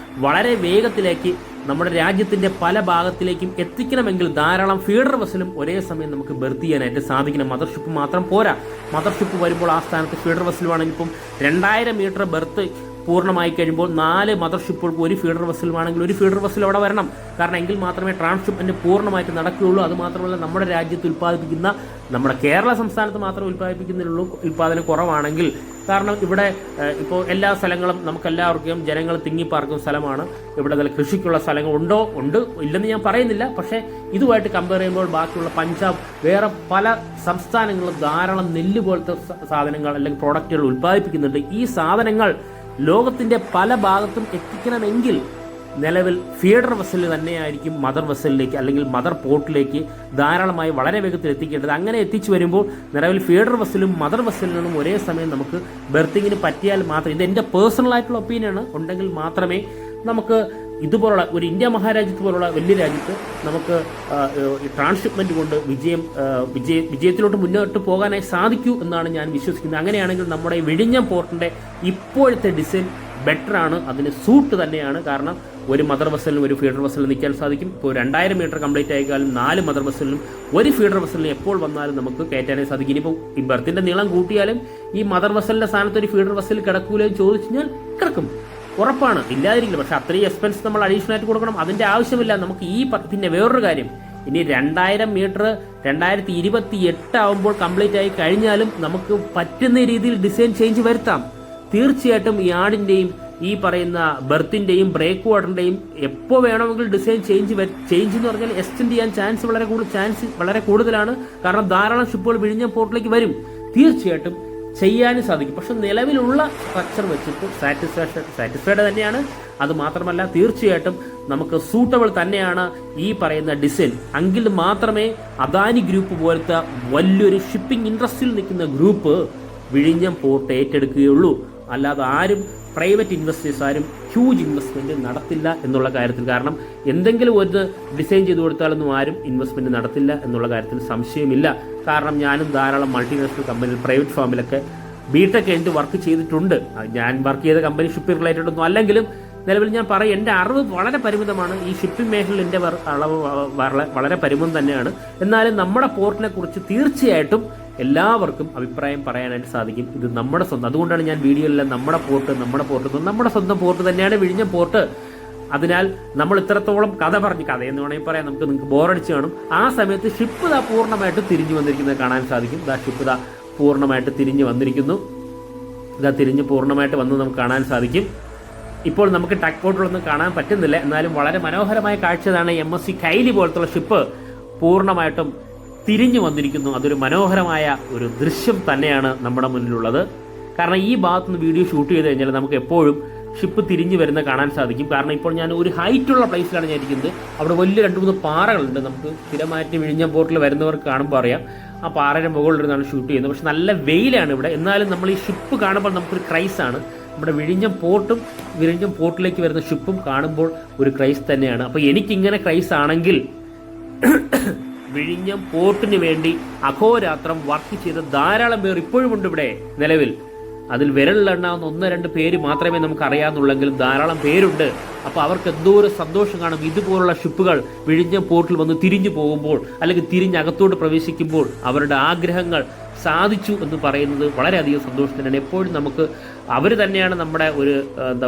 വളരെ വേഗത്തിലേക്ക് നമ്മുടെ രാജ്യത്തിൻ്റെ പല ഭാഗത്തിലേക്കും എത്തിക്കണമെങ്കിൽ ധാരാളം ഫീഡർ വെസ്സിലും ഒരേ സമയം നമുക്ക് ബെർത്ത് ചെയ്യാനായിട്ട് സാധിക്കണം. മദർഷിപ്പ് മാത്രം പോരാ. മദർഷിപ്പ് വരുമ്പോൾ ആ സ്ഥാനത്ത് ഫീഡർ വെസ്സിലുമാണെങ്കിൽ ഇപ്പം 2000 മീറ്റർ ബെർത്ത് പൂർണ്ണമായി കഴിയുമ്പോൾ 4 മദർഷിപ്പുകൾക്ക് ഒരു ഫീഡർ വെസലുമാണെങ്കിൽ ഒരു ഫീഡർ വെസൽ അവിടെ വരണം. കാരണം എങ്കിൽ മാത്രമേ ട്രാൻസ്ഷിപ്മെന്റ് പൂർണ്ണമായിട്ട് നടക്കുകയുള്ളൂ. അതുമാത്രമല്ല, നമ്മുടെ രാജ്യത്ത് ഉൽപ്പാദിപ്പിക്കുന്ന, നമ്മുടെ കേരള സംസ്ഥാനത്ത് മാത്രം ഉൽപ്പാദിപ്പിക്കുന്നുള്ളൂ ഉൽപ്പാദനം കുറവാണെങ്കിൽ, കാരണം ഇവിടെ ഇപ്പോൾ എല്ലാ സ്ഥലങ്ങളും നമുക്കെല്ലാവർക്കും ജനങ്ങൾ തിങ്ങിപ്പാർക്കുന്ന സ്ഥലമാണ്. ഇവിടെ നല്ല കൃഷിക്കുള്ള സ്ഥലങ്ങൾ ഉണ്ട് ഇല്ലെന്ന് ഞാൻ പറയുന്നില്ല. പക്ഷേ ഇതുമായിട്ട് കമ്പയർ ചെയ്യുമ്പോൾ ബാക്കിയുള്ള പഞ്ചാബ്, വേറെ പല സംസ്ഥാനങ്ങളും ധാരാളം നെല്ല് പോലത്തെ സാധനങ്ങൾ അല്ലെങ്കിൽ പ്രോഡക്റ്റുകൾ ഉൽപ്പാദിപ്പിക്കുന്നുണ്ട്. ഈ സാധനങ്ങൾ ലോകത്തിന്റെ പല ഭാഗത്തും എത്തിക്കണമെങ്കിൽ നിലവിൽ ഫീഡർ വെസൽ തന്നെയായിരിക്കും മദർ വെസലിലേക്ക് അല്ലെങ്കിൽ മദർ പോർട്ടിലേക്ക് ധാരാളമായി വളരെ വേഗത്തിൽ എത്തിക്കേണ്ടത്. അങ്ങനെ എത്തിച്ചു വരുമ്പോൾ നിലവിൽ ഫീഡർ വെസലും മദർ വെസലിൽ നിന്നും ഒരേ സമയം നമുക്ക് ബെർത്തിങ്ങിന് പറ്റിയാൽ മാത്രം, ഇത് എൻ്റെ പേഴ്സണലായിട്ടുള്ള ഒപ്പീനിയനാണ്, ഉണ്ടെങ്കിൽ മാത്രമേ നമുക്ക് ഇതുപോലുള്ള ഒരു ഇന്ത്യ മഹാരാജ്യത്ത് പോലുള്ള വലിയ രാജ്യത്ത് നമുക്ക് ട്രാൻസ്ഷിപ്മെന്റ് കൊണ്ട് വിജയത്തിലോട്ട് മുന്നോട്ട് പോകാനായി സാധിക്കൂ എന്നാണ് ഞാൻ വിശ്വസിക്കുന്നത്. അങ്ങനെയാണെങ്കിൽ നമ്മുടെ വിഴിഞ്ഞം പോർട്ടിന്റെ ഇപ്പോഴത്തെ ഡിസൈൻ ബെറ്ററാണ്, അതിന് സൂട്ട് തന്നെയാണ്. കാരണം ഒരു മദർ വെസലിനും ഒരു ഫീഡർ വെസലിനും നിൽക്കാൻ സാധിക്കും. ഇപ്പോൾ 2000 മീറ്റർ കംപ്ലീറ്റ് ആയിക്കാലും 4 മദർ വെസലിനും ഒരു ഫീഡർ വെസലിനും എപ്പോൾ വന്നാലും നമുക്ക് കയറ്റാനായി സാധിക്കും. ഇനിയിപ്പോൾ ഈ ബെർത്തിന്റെ നീളം കൂട്ടിയാലും ഈ മദർ വെസലിന്റെ സ്ഥാനത്ത് ഒരു ഫീഡർ വെസൽ കിടക്കൂലെന്ന് ചോദിച്ചു കഴിഞ്ഞാൽ കിടക്കും, ഉറപ്പാണ്, ഇല്ലാതിരിക്കില്ല. പക്ഷെ അത്രയും എക്സ്പെൻസ് നമ്മൾ അഡീഷണൽ ആയിട്ട് കൊടുക്കണം, അതിന്റെ ആവശ്യമില്ല നമുക്ക്. പിന്നെ വേറൊരു കാര്യം, ഇനി 2000 മീറ്റർ 2028 ആവുമ്പോൾ കംപ്ലീറ്റ് ആയി കഴിഞ്ഞാലും നമുക്ക് പറ്റുന്ന രീതിയിൽ ഡിസൈൻ ചേഞ്ച് വരുത്താം. തീർച്ചയായിട്ടും ഈ ആടിന്റെയും ഈ പറയുന്ന ബെർത്തിന്റെയും ബ്രേക്ക് വാട്ടറിന്റെയും എപ്പോൾ വേണമെങ്കിൽ ഡിസൈൻ ചേഞ്ച് എന്ന് പറഞ്ഞാൽ എക്സ്റ്റെൻഡ് ചെയ്യാൻ ചാൻസ് വളരെ കൂടുതലാണ്. കാരണം ധാരാളം ഷിപ്പുകൾ വിഴിഞ്ഞം പോർട്ടിലേക്ക് വരും, തീർച്ചയായിട്ടും ചെയ്യാനും സാധിക്കും. പക്ഷെ നിലവിലുള്ള സ്ട്രക്ചർ വെച്ചിട്ട് സാറ്റിസ്ഫൈഡ് തന്നെയാണ്. അത് മാത്രമല്ല, തീർച്ചയായിട്ടും നമുക്ക് സൂട്ടബിൾ തന്നെയാണ് ഈ പറയുന്ന ഡിസൈൻ. എങ്കിൽ മാത്രമേ അദാനി ഗ്രൂപ്പ് പോലത്തെ വലിയൊരു ഷിപ്പിംഗ് ഇൻഡസ്ട്രിയിൽ നിൽക്കുന്ന ഗ്രൂപ്പ് വിഴിഞ്ഞം പോർട്ട് ഏറ്റെടുക്കുകയുള്ളൂ. അല്ലാതെ ആരും പ്രൈവറ്റ് ഇൻവെസ്റ്റേഴ്സ് ആരും ഹ്യൂജ് ഇൻവെസ്റ്റ്മെന്റ് നടത്തില്ല എന്നുള്ള കാര്യത്തിൽ. കാരണം എന്തെങ്കിലും ഒരു ഡിസൈൻ ചെയ്ത് കൊടുത്താലൊന്നും ആരും ഇൻവെസ്റ്റ്മെന്റ് നടത്തില്ല എന്നുള്ള കാര്യത്തിൽ സംശയമില്ല. കാരണം ഞാനും ധാരാളം മൾട്ടിനാഷണൽ കമ്പനിയിൽ പ്രൈവറ്റ് ഫാമിലൊക്കെ ബിടെക് കഴിഞ്ഞിട്ട് വർക്ക് ചെയ്തിട്ടുണ്ട്. ഞാൻ വർക്ക് ചെയ്ത കമ്പനി ഷിപ്പിംഗ് റിലേറ്റഡ് ഒന്നും അല്ലെങ്കിലും നിലവിൽ ഞാൻ പറയും, എൻ്റെ അറിവ് വളരെ പരിമിതമാണ്. ഈ ഷിപ്പിംഗ് മേഖലയിൽ എൻ്റെ അളവ് വളരെ പരിമിതം തന്നെയാണ്. എന്നാലും നമ്മുടെ പോർട്ടിനെ കുറിച്ച് തീർച്ചയായിട്ടും എല്ലാവർക്കും അഭിപ്രായം പറയാനായിട്ട് സാധിക്കും. ഇത് നമ്മുടെ സ്വന്തം, അതുകൊണ്ടാണ് ഞാൻ വീഡിയോയിലെല്ലാം നമ്മുടെ സ്വന്തം പോർട്ട് തന്നെയാണ് വിഴിഞ്ഞം പോർട്ട്. അതിനാൽ നമ്മൾ ഇത്രത്തോളം കഥ എന്ന് വേണമെങ്കിൽ പറയാം, നിങ്ങൾക്ക് ബോറടിച്ച് കാണും. ആ സമയത്ത് ഷിപ്പ് പൂർണ്ണമായിട്ട് തിരിഞ്ഞു വന്നിരിക്കുന്നത് കാണാൻ സാധിക്കും. ഷിപ്പ് പൂർണ്ണമായിട്ട് തിരിഞ്ഞു വന്നിരിക്കുന്നു. തിരിഞ്ഞ് പൂർണ്ണമായിട്ട് വന്ന് നമുക്ക് കാണാൻ സാധിക്കും. ഇപ്പോൾ നമുക്ക് ടഗ് ബോട്ടുകളൊന്നും കാണാൻ പറ്റുന്നില്ല, എന്നാലും വളരെ മനോഹരമായ കാഴ്ചയാണ്. MSC കൈലി പോലത്തുള്ള ഷിപ്പ് പൂർണ്ണമായിട്ടും തിരിഞ്ഞു വന്നിരിക്കുന്നു. അതൊരു മനോഹരമായ ഒരു ദൃശ്യം തന്നെയാണ് നമ്മുടെ മുന്നിലുള്ളത്. കാരണം ഈ ഭാഗത്തുനിന്ന് വീഡിയോ ഷൂട്ട് ചെയ്ത് കഴിഞ്ഞാൽ നമുക്ക് എപ്പോഴും ഷിപ്പ് തിരിഞ്ഞു വരുന്ന കാണാൻ സാധിക്കും. കാരണം ഇപ്പോൾ ഞാൻ ഒരു ഹൈറ്റുള്ള പ്ലേസിലാണ് ഞാൻ ഇരിക്കുന്നത്. അവിടെ വലിയ 2-3 പാറകളുണ്ട്. നമുക്ക് സ്ഥിരമായിട്ട് വിഴിഞ്ഞം പോർട്ടിൽ വരുന്നവർക്ക് കാണുമ്പോൾ അറിയാം, ആ പാറയുടെ മുകളിലിരുന്നാണ് ഷൂട്ട് ചെയ്യുന്നത്. പക്ഷെ നല്ല വെയിലാണ് ഇവിടെ. എന്നാലും നമ്മൾ ഈ ഷിപ്പ് കാണുമ്പോൾ നമുക്കൊരു ക്രൈസാണ്. നമ്മുടെ വിഴിഞ്ഞം പോർട്ടിലേക്ക് വരുന്ന ഷിപ്പും കാണുമ്പോൾ ഒരു ക്രൈസ് തന്നെയാണ്. അപ്പോൾ എനിക്കിങ്ങനെ ക്രൈസ് ആണെങ്കിൽ വിഴിഞ്ഞം പോർട്ടിന് വേണ്ടി അഹോരാത്രം വർക്ക് ചെയ്ത ധാരാളം പേർ ഇപ്പോഴും ഉണ്ട് ഇവിടെ നിലവിൽ. അതിൽ വിരലിലെണ്ണാവുന്ന 1-2 പേര് മാത്രമേ നമുക്ക് അറിയാവുന്നുള്ളെങ്കിലും ധാരാളം പേരുണ്ട്. അപ്പോൾ അവർക്ക് എന്തോ ഒരു സന്തോഷം കാണും ഇതുപോലുള്ള ഷിപ്പുകൾ വിഴിഞ്ഞം പോർട്ടിൽ വന്ന് തിരിഞ്ഞു പോകുമ്പോൾ, അല്ലെങ്കിൽ തിരിഞ്ഞകത്തോട്ട് പ്രവേശിക്കുമ്പോൾ അവരുടെ ആഗ്രഹങ്ങൾ സാധിച്ചു എന്ന് പറയുന്നത് വളരെയധികം സന്തോഷം തന്നെയാണ്. എപ്പോഴും നമുക്ക് അവർ തന്നെയാണ് നമ്മുടെ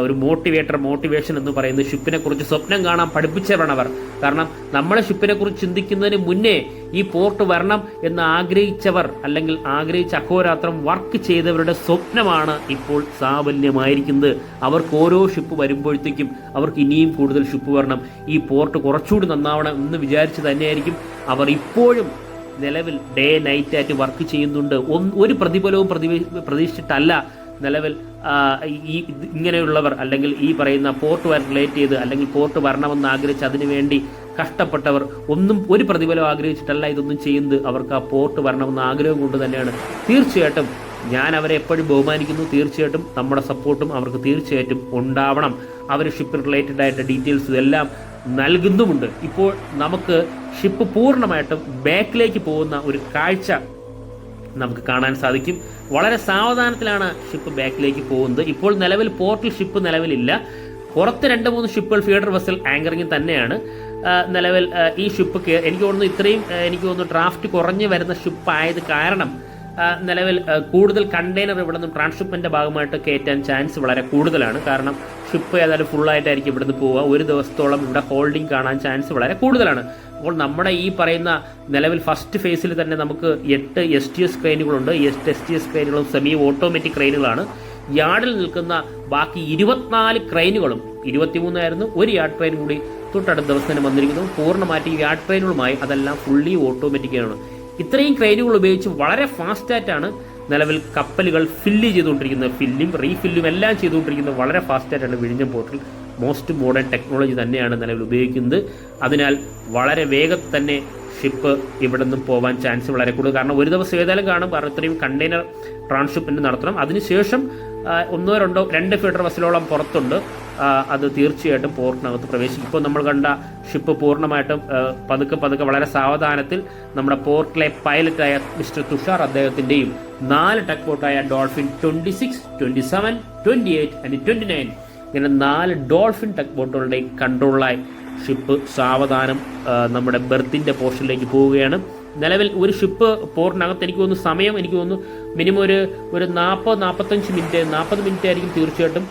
ഒരു മോട്ടിവേഷൻ എന്ന് പറയുന്നത്. ഷിപ്പിനെ കുറിച്ച് സ്വപ്നം കാണാൻ പഠിപ്പിച്ചവരാണ് അവർ. കാരണം നമ്മളെ ഷിപ്പിനെ കുറിച്ച് ചിന്തിക്കുന്നതിന് മുന്നേ ഈ പോർട്ട് വരണം എന്ന് ആഗ്രഹിച്ചവർ, അല്ലെങ്കിൽ ആഗ്രഹിച്ച അഹോരാത്രം വർക്ക് ചെയ്തവരുടെ സ്വപ്നമാണ് ഇപ്പോൾ സാഫല്യമായിരിക്കുന്നത്. അവർക്ക് ഓരോ ഷിപ്പ് വരുമ്പോഴത്തേക്കും അവർക്ക് ഇനിയും കൂടുതൽ ഷിപ്പ് വരണം, ഈ പോർട്ട് കുറച്ചുകൂടി നന്നാവണം എന്ന് വിചാരിച്ച് തന്നെയായിരിക്കും അവർ ഇപ്പോഴും നിലവിൽ ഡേ നൈറ്റ് ആയിട്ട് വർക്ക് ചെയ്യുന്നുണ്ട്. ഒരു പ്രതിഫലവും പ്രതീക്ഷിച്ചിട്ടല്ല നിലവിൽ ഇങ്ങനെയുള്ളവർ, അല്ലെങ്കിൽ ഈ പറയുന്ന പോർട്ടുമായി റിലേറ്റ് ചെയ്ത്, അല്ലെങ്കിൽ പോർട്ട് വരണമെന്ന് ആഗ്രഹിച്ച് അതിനുവേണ്ടി കഷ്ടപ്പെട്ടവർ ഒരു പ്രതിഫലം ആഗ്രഹിച്ചിട്ടല്ല ഇതൊന്നും ചെയ്യുന്നത്. അവർക്ക് ആ പോർട്ട് വരണമെന്ന ആഗ്രഹം കൊണ്ട് തന്നെയാണ്. തീർച്ചയായിട്ടും ഞാൻ അവരെ എപ്പോഴും ബഹുമാനിക്കുന്നു. തീർച്ചയായിട്ടും നമ്മുടെ സപ്പോർട്ടും അവർക്ക് തീർച്ചയായിട്ടും ഉണ്ടാവണം. അവർ ഷിപ്പ് റിലേറ്റഡ് ആയിട്ട് ഡീറ്റെയിൽസ് ഇതെല്ലാം നൽകുന്നുമുണ്ട്. ഇപ്പോൾ നമുക്ക് ഷിപ്പ് പൂർണ്ണമായിട്ടും ബാക്കിലേക്ക് പോകുന്ന ഒരു കാഴ്ച നമുക്ക് കാണാൻ സാധിക്കും. വളരെ സാവധാനത്തിലാണ് ഷിപ്പ് ബാക്കിലേക്ക് പോകുന്നത്. ഇപ്പോൾ നിലവിൽ പോർട്ടിൽ ഷിപ്പ് നിലവിലില്ല. പുറത്ത് 2-3 ഷിപ്പുകൾ ഫീഡർ വെസൽ ആങ്കറിങ്ങിൽ തന്നെയാണ് നിലവിൽ. ഈ ഷിപ്പ് എനിക്ക് തോന്നുന്നു ഡ്രാഫ്റ്റ് കുറഞ്ഞു വരുന്ന ഷിപ്പ് ആയത് കാരണം നിലവിൽ കൂടുതൽ കണ്ടെയ്നർ ഇവിടെ നിന്ന് ട്രാൻസ്ഷിപ്മെൻ്റെ ഭാഗമായിട്ട് കയറ്റാൻ ചാൻസ് വളരെ കൂടുതലാണ്. കാരണം ഷിപ്പ് ഏതായാലും ഫുള്ളായിട്ടായിരിക്കും ഇവിടുന്ന് പോവുക. ഒരു ദിവസത്തോളം ഇവിടെ ഹോൾഡിംഗ് കാണാൻ ചാൻസ് വളരെ കൂടുതലാണ്. അപ്പോൾ നമ്മുടെ ഈ പറയുന്ന നിലവിൽ ഫസ്റ്റ് ഫേസിൽ തന്നെ നമുക്ക് 8 STS ക്രെയിനുകളുണ്ട്. ഈ 8 STS ക്രെയിനുകളും സെമി ഓട്ടോമാറ്റിക് ക്രെയിനുകളാണ്. യാർഡിൽ നിൽക്കുന്ന ബാക്കി 24 ക്രെയിനുകളും, 23 ആയിരുന്നു, ഒരു യാർഡ് ക്രെയിൻ കൂടി തൊട്ടടുത്ത ദിവസം തന്നെ വന്നിരിക്കുന്നു. പൂർണ്ണമായിട്ട് ഈ യാർഡ് ക്രെയിനുകളുമായി അതെല്ലാം ഫുള്ളി ഓട്ടോമാറ്റിക്കാണ്. ഇത്രയും ക്രെയിനുകൾ ഉപയോഗിച്ച് വളരെ ഫാസ്റ്റായിട്ടാണ് നിലവിൽ കപ്പലുകൾ ഫില്ല് ചെയ്തുകൊണ്ടിരിക്കുന്നത്. റീഫില്ലും എല്ലാം ചെയ്തുകൊണ്ടിരിക്കുന്നത് വളരെ ഫാസ്റ്റായിട്ടാണ് വിഴിഞ്ഞം പോർട്ടിൽ. മോസ്റ്റ് മോഡേൺ ടെക്നോളജി തന്നെയാണ് നിലവിൽ ഉപയോഗിക്കുന്നത്. അതിനാൽ വളരെ വേഗത്തിൽ തന്നെ ഷിപ്പ് ഇവിടെ നിന്നും പോകാൻ ചാൻസ് വളരെ കൂടുതൽ. കാരണം ഒരു ദിവസം ഏതായാലും കാണും. കാരണം ഇത്രയും കണ്ടെയ്നർ ട്രാൻസ്ഷിപ്മെൻറ്റ് നടത്തണം. അതിനുശേഷം 1-2 ഫീഡർ വെസലോളം പുറത്തുണ്ട്. അത് തീർച്ചയായിട്ടും പോർട്ടിനകത്ത് പ്രവേശിക്കും. ഇപ്പോൾ നമ്മൾ കണ്ട ഷിപ്പ് പൂർണ്ണമായിട്ടും പതുക്കെ വളരെ സാവധാനത്തിൽ നമ്മുടെ പോർട്ടിലെ പൈലറ്റായ മിസ്റ്റർ തുഷാർ അദ്ദേഹത്തിൻ്റെയും 4 ടഗ് ബോട്ടായ ഡോൾഫിൻ 26, 27, 28 and 29 ഇങ്ങനെ 4 ഡോൾഫിൻ ടഗ് ബോട്ടുകളുടെയും കൺട്രോളായി ഷിപ്പ് സാവധാനം നമ്മുടെ ബെർത്തിൻ്റെ പോർഷനിലേക്ക് പോവുകയാണ്. നിലവിൽ ഒരു ഷിപ്പ് പോർട്ടിനകത്ത് എനിക്ക് തോന്നുന്നു മിനിമം ഒരു 40-45 മിനിറ്റ് 40 മിനിറ്റ് ആയിരിക്കും തീർച്ചയായിട്ടും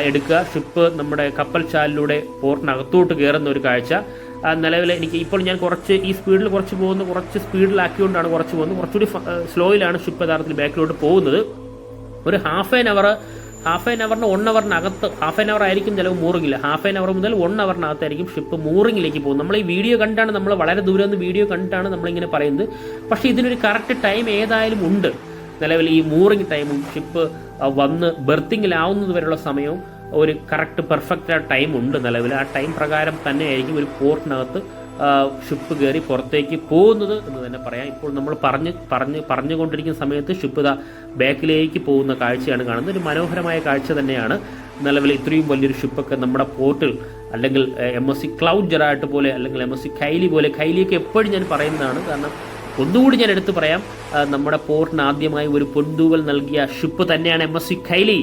എടുക്കുക. ഷിപ്പ് നമ്മുടെ കപ്പൽ ചാലിലൂടെ പോർട്ടിനകത്തോട്ട് കയറുന്ന ഒരു കാഴ്ച നിലവിൽ ഇപ്പോൾ ഞാൻ ഈ സ്പീഡിൽ കുറച്ച് സ്പീഡിലാക്കിക്കൊണ്ടാണ് കുറച്ചുകൂടി സ്ലോയിലാണ് ഷിപ്പ് യഥാർത്ഥത്തിൽ ബാക്കിലോട്ട് പോകുന്നത്. ഒരു ഹാഫ് ആൻ അവറിന് 1 അവറിനകത്ത്, ഹാഫ് ആൻ അവർ ആയിരിക്കും ചിലവ് മൂറിങ്ങില്ല. ഹാഫ് ആൻ അവർ മുതൽ 1 അവറിനകത്തായിരിക്കും ഷിപ്പ് മൂറിങ്ങിലേക്ക് പോകും. നമ്മൾ ഈ വീഡിയോ കണ്ടാണ്, നമ്മൾ വളരെ ദൂരെ നിന്ന് വീഡിയോ കണ്ടിട്ടാണ് നമ്മളിങ്ങനെ പറയുന്നത്. പക്ഷേ ഇതിനൊരു കറക്റ്റ് ടൈം ഏതായാലും ഉണ്ട്. നിലവിൽ ഈ മൂറിങ് ടൈമും ഷിപ്പ് വന്ന് ബെർത്തിങ്ങിലാവുന്നത് വരെയുള്ള സമയവും ഒരു കറക്റ്റ് പെർഫെക്റ്റ് ടൈം ഉണ്ട് നിലവിൽ. ആ ടൈം പ്രകാരം തന്നെയായിരിക്കും ഒരു പോർട്ടിനകത്ത് ഷിപ്പ് കയറി പുറത്തേക്ക് പോകുന്നത് എന്ന് തന്നെ പറയാം. ഇപ്പോൾ നമ്മൾ പറഞ്ഞുകൊണ്ടിരിക്കുന്ന സമയത്ത് ഷിപ്പ് ബാക്കിലേക്ക് പോകുന്ന കാഴ്ചയാണ് കാണുന്നത്. ഒരു മനോഹരമായ കാഴ്ച തന്നെയാണ്. നിലവിൽ ഇത്രയും വലിയൊരു ഷിപ്പൊക്കെ നമ്മുടെ പോർട്ടിൽ, അല്ലെങ്കിൽ MSC ക്ലൗഡ് ജെറാട്ട് പോലെ, അല്ലെങ്കിൽ MSC കൈലി പോലെ, കൈലിയൊക്കെ എപ്പോഴും ഞാൻ പറയുന്നതാണ്. കാരണം ഒന്നുകൂടി ഞാൻ എടുത്തു പറയാം, നമ്മുടെ പോർട്ടിന് ആദ്യമായി ഒരു പൊൻതൂവൽ നൽകിയ ഷിപ്പ് തന്നെയാണ് MSC കൈലി.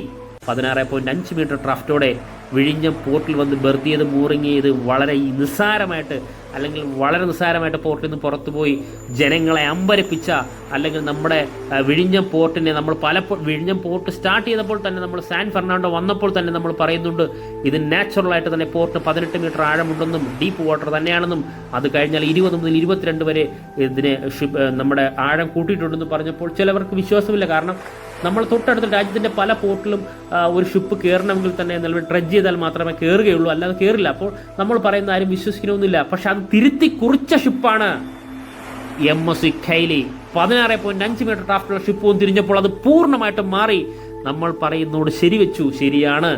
16.5 മീറ്റർ ഡ്രാഫ്റ്റോടെ വിഴിഞ്ഞം പോർട്ടിൽ വന്ന് ബെർത്ത് ചെയ്ത് മൂറിങ് ചെയ്ത് വളരെ നിസ്സാരമായിട്ട് പോർട്ടിൽ നിന്ന് പുറത്തുപോയി ജനങ്ങളെ അമ്പരപ്പിച്ച, അല്ലെങ്കിൽ നമ്മുടെ വിഴിഞ്ഞം പോർട്ടിനെ നമ്മൾ വിഴിഞ്ഞം പോർട്ട് സ്റ്റാർട്ട് ചെയ്തപ്പോൾ തന്നെ, നമ്മൾ സാൻ ഫെർണാണ്ടോ വന്നപ്പോൾ തന്നെ നമ്മൾ പറയുന്നുണ്ട് ഇത് നാച്ചുറലായിട്ട് തന്നെ പോർട്ട് 18 മീറ്റർ ആഴമുണ്ടെന്നും ഡീപ്പ് വാട്ടർ തന്നെയാണെന്നും, അത് കഴിഞ്ഞാൽ 20 മുതൽ 22 വരെ ഇതിനെ നമ്മുടെ ആഴം കൂട്ടിയിട്ടുണ്ടെന്ന് പറഞ്ഞപ്പോൾ ചിലവർക്ക് വിശ്വാസമില്ല. കാരണം നമ്മൾ തൊട്ടടുത്ത രാജ്യത്തിൻ്റെ പല പോർട്ടിലും ഒരു ഷിപ്പ് കയറണമെങ്കിൽ തന്നെ നിലവിൽ ഡ്രഡ്ജ് ചെയ്താൽ മാത്രമേ കയറുകയുള്ളൂ, അല്ലാതെ കയറില്ല. അപ്പോൾ നമ്മൾ പറയുന്ന ആരും വിശ്വസിക്കണമെന്നില്ല. പക്ഷെ അത് തിരുത്തി കുറിച്ച ഷിപ്പാണ് MSC കൈലി 16.5 മീറ്റർ ക്രാഫ്റ്റുള്ള ഷിപ്പും തിരിഞ്ഞപ്പോൾ അത് പൂർണ്ണമായിട്ടും മാറി. നമ്മൾ പറയുന്നതോട് ശരിവെച്ചു, ശരിയാണ്.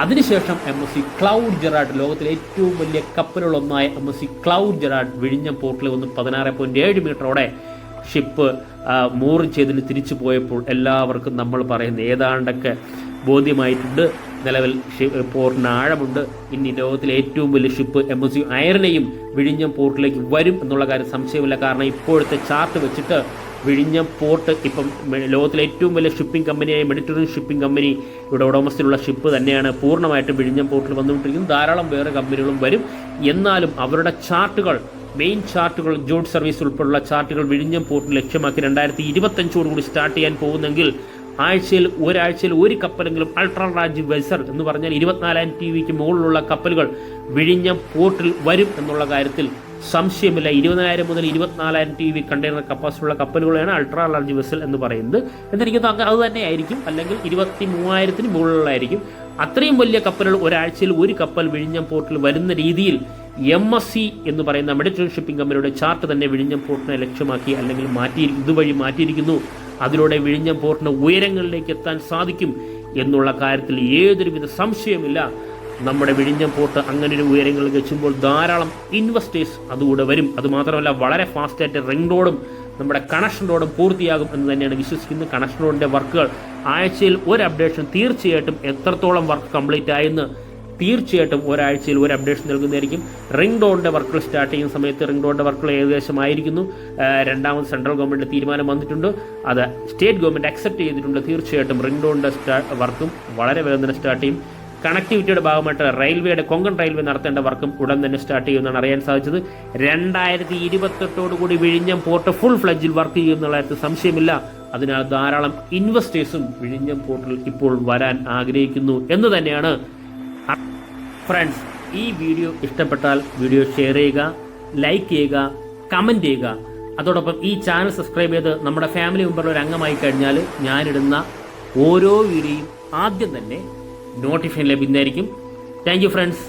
അതിനുശേഷം MSC ക്ലൗഡ് ജെറാഡ്, ലോകത്തിലെ ഏറ്റവും വലിയ കപ്പലുകളൊന്നായ MSC ക്ലൗഡ് ജെറാഡ് വിഴിഞ്ഞം പോർട്ടിൽ വന്ന് 16.7 മീറ്ററോടെ ഷിപ്പ് മൂറ് ചെയ്തിന് തിരിച്ചു പോയപ്പോൾ എല്ലാവർക്കും നമ്മൾ പറയുന്നത് ഏതാണ്ടൊക്കെ ബോധ്യമായിട്ടുണ്ട്. നിലവിൽ പോർട്ടിന് ആഴമുണ്ട്. ഇനി ലോകത്തിലെ ഏറ്റവും വലിയ ഷിപ്പ് MSC ഐറനെയും വിഴിഞ്ഞം പോർട്ടിലേക്ക് വരും എന്നുള്ള കാര്യം സംശയമില്ല. കാരണം ഇപ്പോഴത്തെ ചാർട്ട് വെച്ചിട്ട് വിഴിഞ്ഞം പോർട്ട് ഇപ്പം ലോകത്തിലെ ഏറ്റവും വലിയ ഷിപ്പിംഗ് കമ്പനിയായ മെഡിറ്ററേനിയൻ ഷിപ്പിംഗ് കമ്പനി ഇവിടെ ഉടമസ്ഥയിലുള്ള ഷിപ്പ് തന്നെയാണ് പൂർണ്ണമായിട്ടും വിഴിഞ്ഞം പോർട്ടിൽ വന്നുകൊണ്ടിരിക്കുന്നത്. ധാരാളം വേറെ കമ്പനികളും വരും. എന്നാലും അവരുടെ ചാർട്ടുകൾ, മെയിൻ ചാർട്ടുകൾ, ജോഡ് സർവീസ് ഉൾപ്പെടെയുള്ള ചാർട്ടുകൾ വിഴിഞ്ഞം പോർട്ടിൽ ലക്ഷ്യമാക്കി 2025 സ്റ്റാർട്ട് ചെയ്യാൻ പോകുന്നെങ്കിൽ ഒരാഴ്ചയിൽ ഒരു കപ്പലെങ്കിലും അൾട്രാ ലാർജ് വെസൽ എന്ന് പറഞ്ഞാൽ 24,000 TVക്ക് മുകളിലുള്ള കപ്പലുകൾ വിഴിഞ്ഞം പോർട്ടിൽ വരും എന്നുള്ള കാര്യത്തിൽ സംശയമില്ല. 20,000 മുതൽ 24,000 TV കണ്ടെയ്നർ കപ്പാസിറ്റിയുള്ള കപ്പലുകളാണ് അൾട്രാ ലാർജ് വെസൽ എന്ന് പറയുന്നത്. എന്നെനിക്ക് അത് തന്നെയായിരിക്കും, അല്ലെങ്കിൽ 23,000 മുകളിലായിരിക്കും. അത്രയും വലിയ കപ്പലുകൾ ഒരാഴ്ചയിൽ ഒരു കപ്പൽ വിഴിഞ്ഞം പോർട്ടിൽ വരുന്ന രീതിയിൽ MSC എന്ന് പറയുന്ന മെഡിറ്ററേനിയൻ ഷിപ്പിംഗ് കമ്പനിയുടെ ചാർട്ട് തന്നെ വിഴിഞ്ഞം പോർട്ടിനെ ലക്ഷ്യമാക്കി അല്ലെങ്കിൽ ഇതുവഴി മാറ്റിയിരിക്കുന്നു. അതിലൂടെ വിഴിഞ്ഞം പോർട്ടിന് ഉയരങ്ങളിലേക്ക് എത്താൻ സാധിക്കും എന്നുള്ള കാര്യത്തിൽ യാതൊരുവിധ സംശയമില്ല. നമ്മുടെ വിഴിഞ്ഞം പോർട്ട് അങ്ങനെ ഒരു ഉയരങ്ങളിൽ എത്തുമ്പോൾ ധാരാളം ഇൻവെസ്റ്റേഴ്സ് അതുകൂടെ വരും. അതുമാത്രമല്ല, വളരെ ഫാസ്റ്റായിട്ട് റിംഗ് റോഡും നമ്മുടെ കണക്ഷൻ റോഡും പൂർത്തിയാകും എന്ന് തന്നെയാണ് വിശ്വസിക്കുന്നത്. കണക്ഷൻ റോഡിൻ്റെ വർക്കുകൾ ആഴ്ചയിൽ ഒരു അപ്ഡേഷൻ തീർച്ചയായിട്ടും എത്രത്തോളം വർക്ക് കംപ്ലീറ്റ് ആയെന്ന് തീർച്ചയായിട്ടും ഒരാഴ്ചയിൽ ഒരു അപ്ഡേഷൻ നൽകുന്നതായിരിക്കും. റിംഗ് റോഡിൻ്റെ വർക്കുകൾ സ്റ്റാർട്ട് ചെയ്യുന്ന സമയത്ത് റിംഗ് റോഡിൻ്റെ വർക്കുകൾ ഏകദേശമായിരിക്കുന്നു. രണ്ടാമത് സെൻട്രൽ ഗവൺമെൻറ് തീരുമാനം വന്നിട്ടുണ്ട്, അത് സ്റ്റേറ്റ് ഗവൺമെൻറ് അക്സെപ്റ്റ് ചെയ്തിട്ടുണ്ട്. തീർച്ചയായിട്ടും റിംഗ് റോഡിൻ്റെ വർക്കും വളരെ വേഗം തന്നെ സ്റ്റാർട്ട് ചെയ്യും. കണക്ടിവിറ്റിയുടെ ഭാഗമായിട്ട് റെയിൽവേയുടെ കൊങ്കൺ റെയിൽവേ നടത്തേണ്ട വർക്കും ഉടൻ തന്നെ സ്റ്റാർട്ട് ചെയ്യുമെന്നാണ് അറിയാൻ സാധിച്ചത്. 2028 വിഴിഞ്ഞം പോർട്ട് ഫുൾ ഫ്ലഡ്ജിൽ വർക്ക് ചെയ്യുമെന്നുള്ള കാര്യത്തിൽ സംശയമില്ല. അതിനാൽ ധാരാളം ഇൻവെസ്റ്റേഴ്സും വിഴിഞ്ഞം പോർട്ടിൽ ഇപ്പോൾ വരാൻ ആഗ്രഹിക്കുന്നു എന്ന് തന്നെയാണ്. ഫ്രണ്ട്സ്, ഈ വീഡിയോ ഇഷ്ടപ്പെട്ടാൽ വീഡിയോ ഷെയർ ചെയ്യുക, ലൈക്ക് ചെയ്യുക, കമൻറ്റ് ചെയ്യുക. അതോടൊപ്പം ഈ ചാനൽ സബ്സ്ക്രൈബ് ചെയ്ത് നമ്മുടെ ഫാമിലി മെമ്പറിൽ ഒരു അംഗമായി കഴിഞ്ഞാൽ ഞാനിടുന്ന ഓരോ വീഡിയോയും ആദ്യം തന്നെ നോട്ടിഫിക്കേഷൻ ലഭിക്കുന്നതായിരിക്കും. Thank you friends.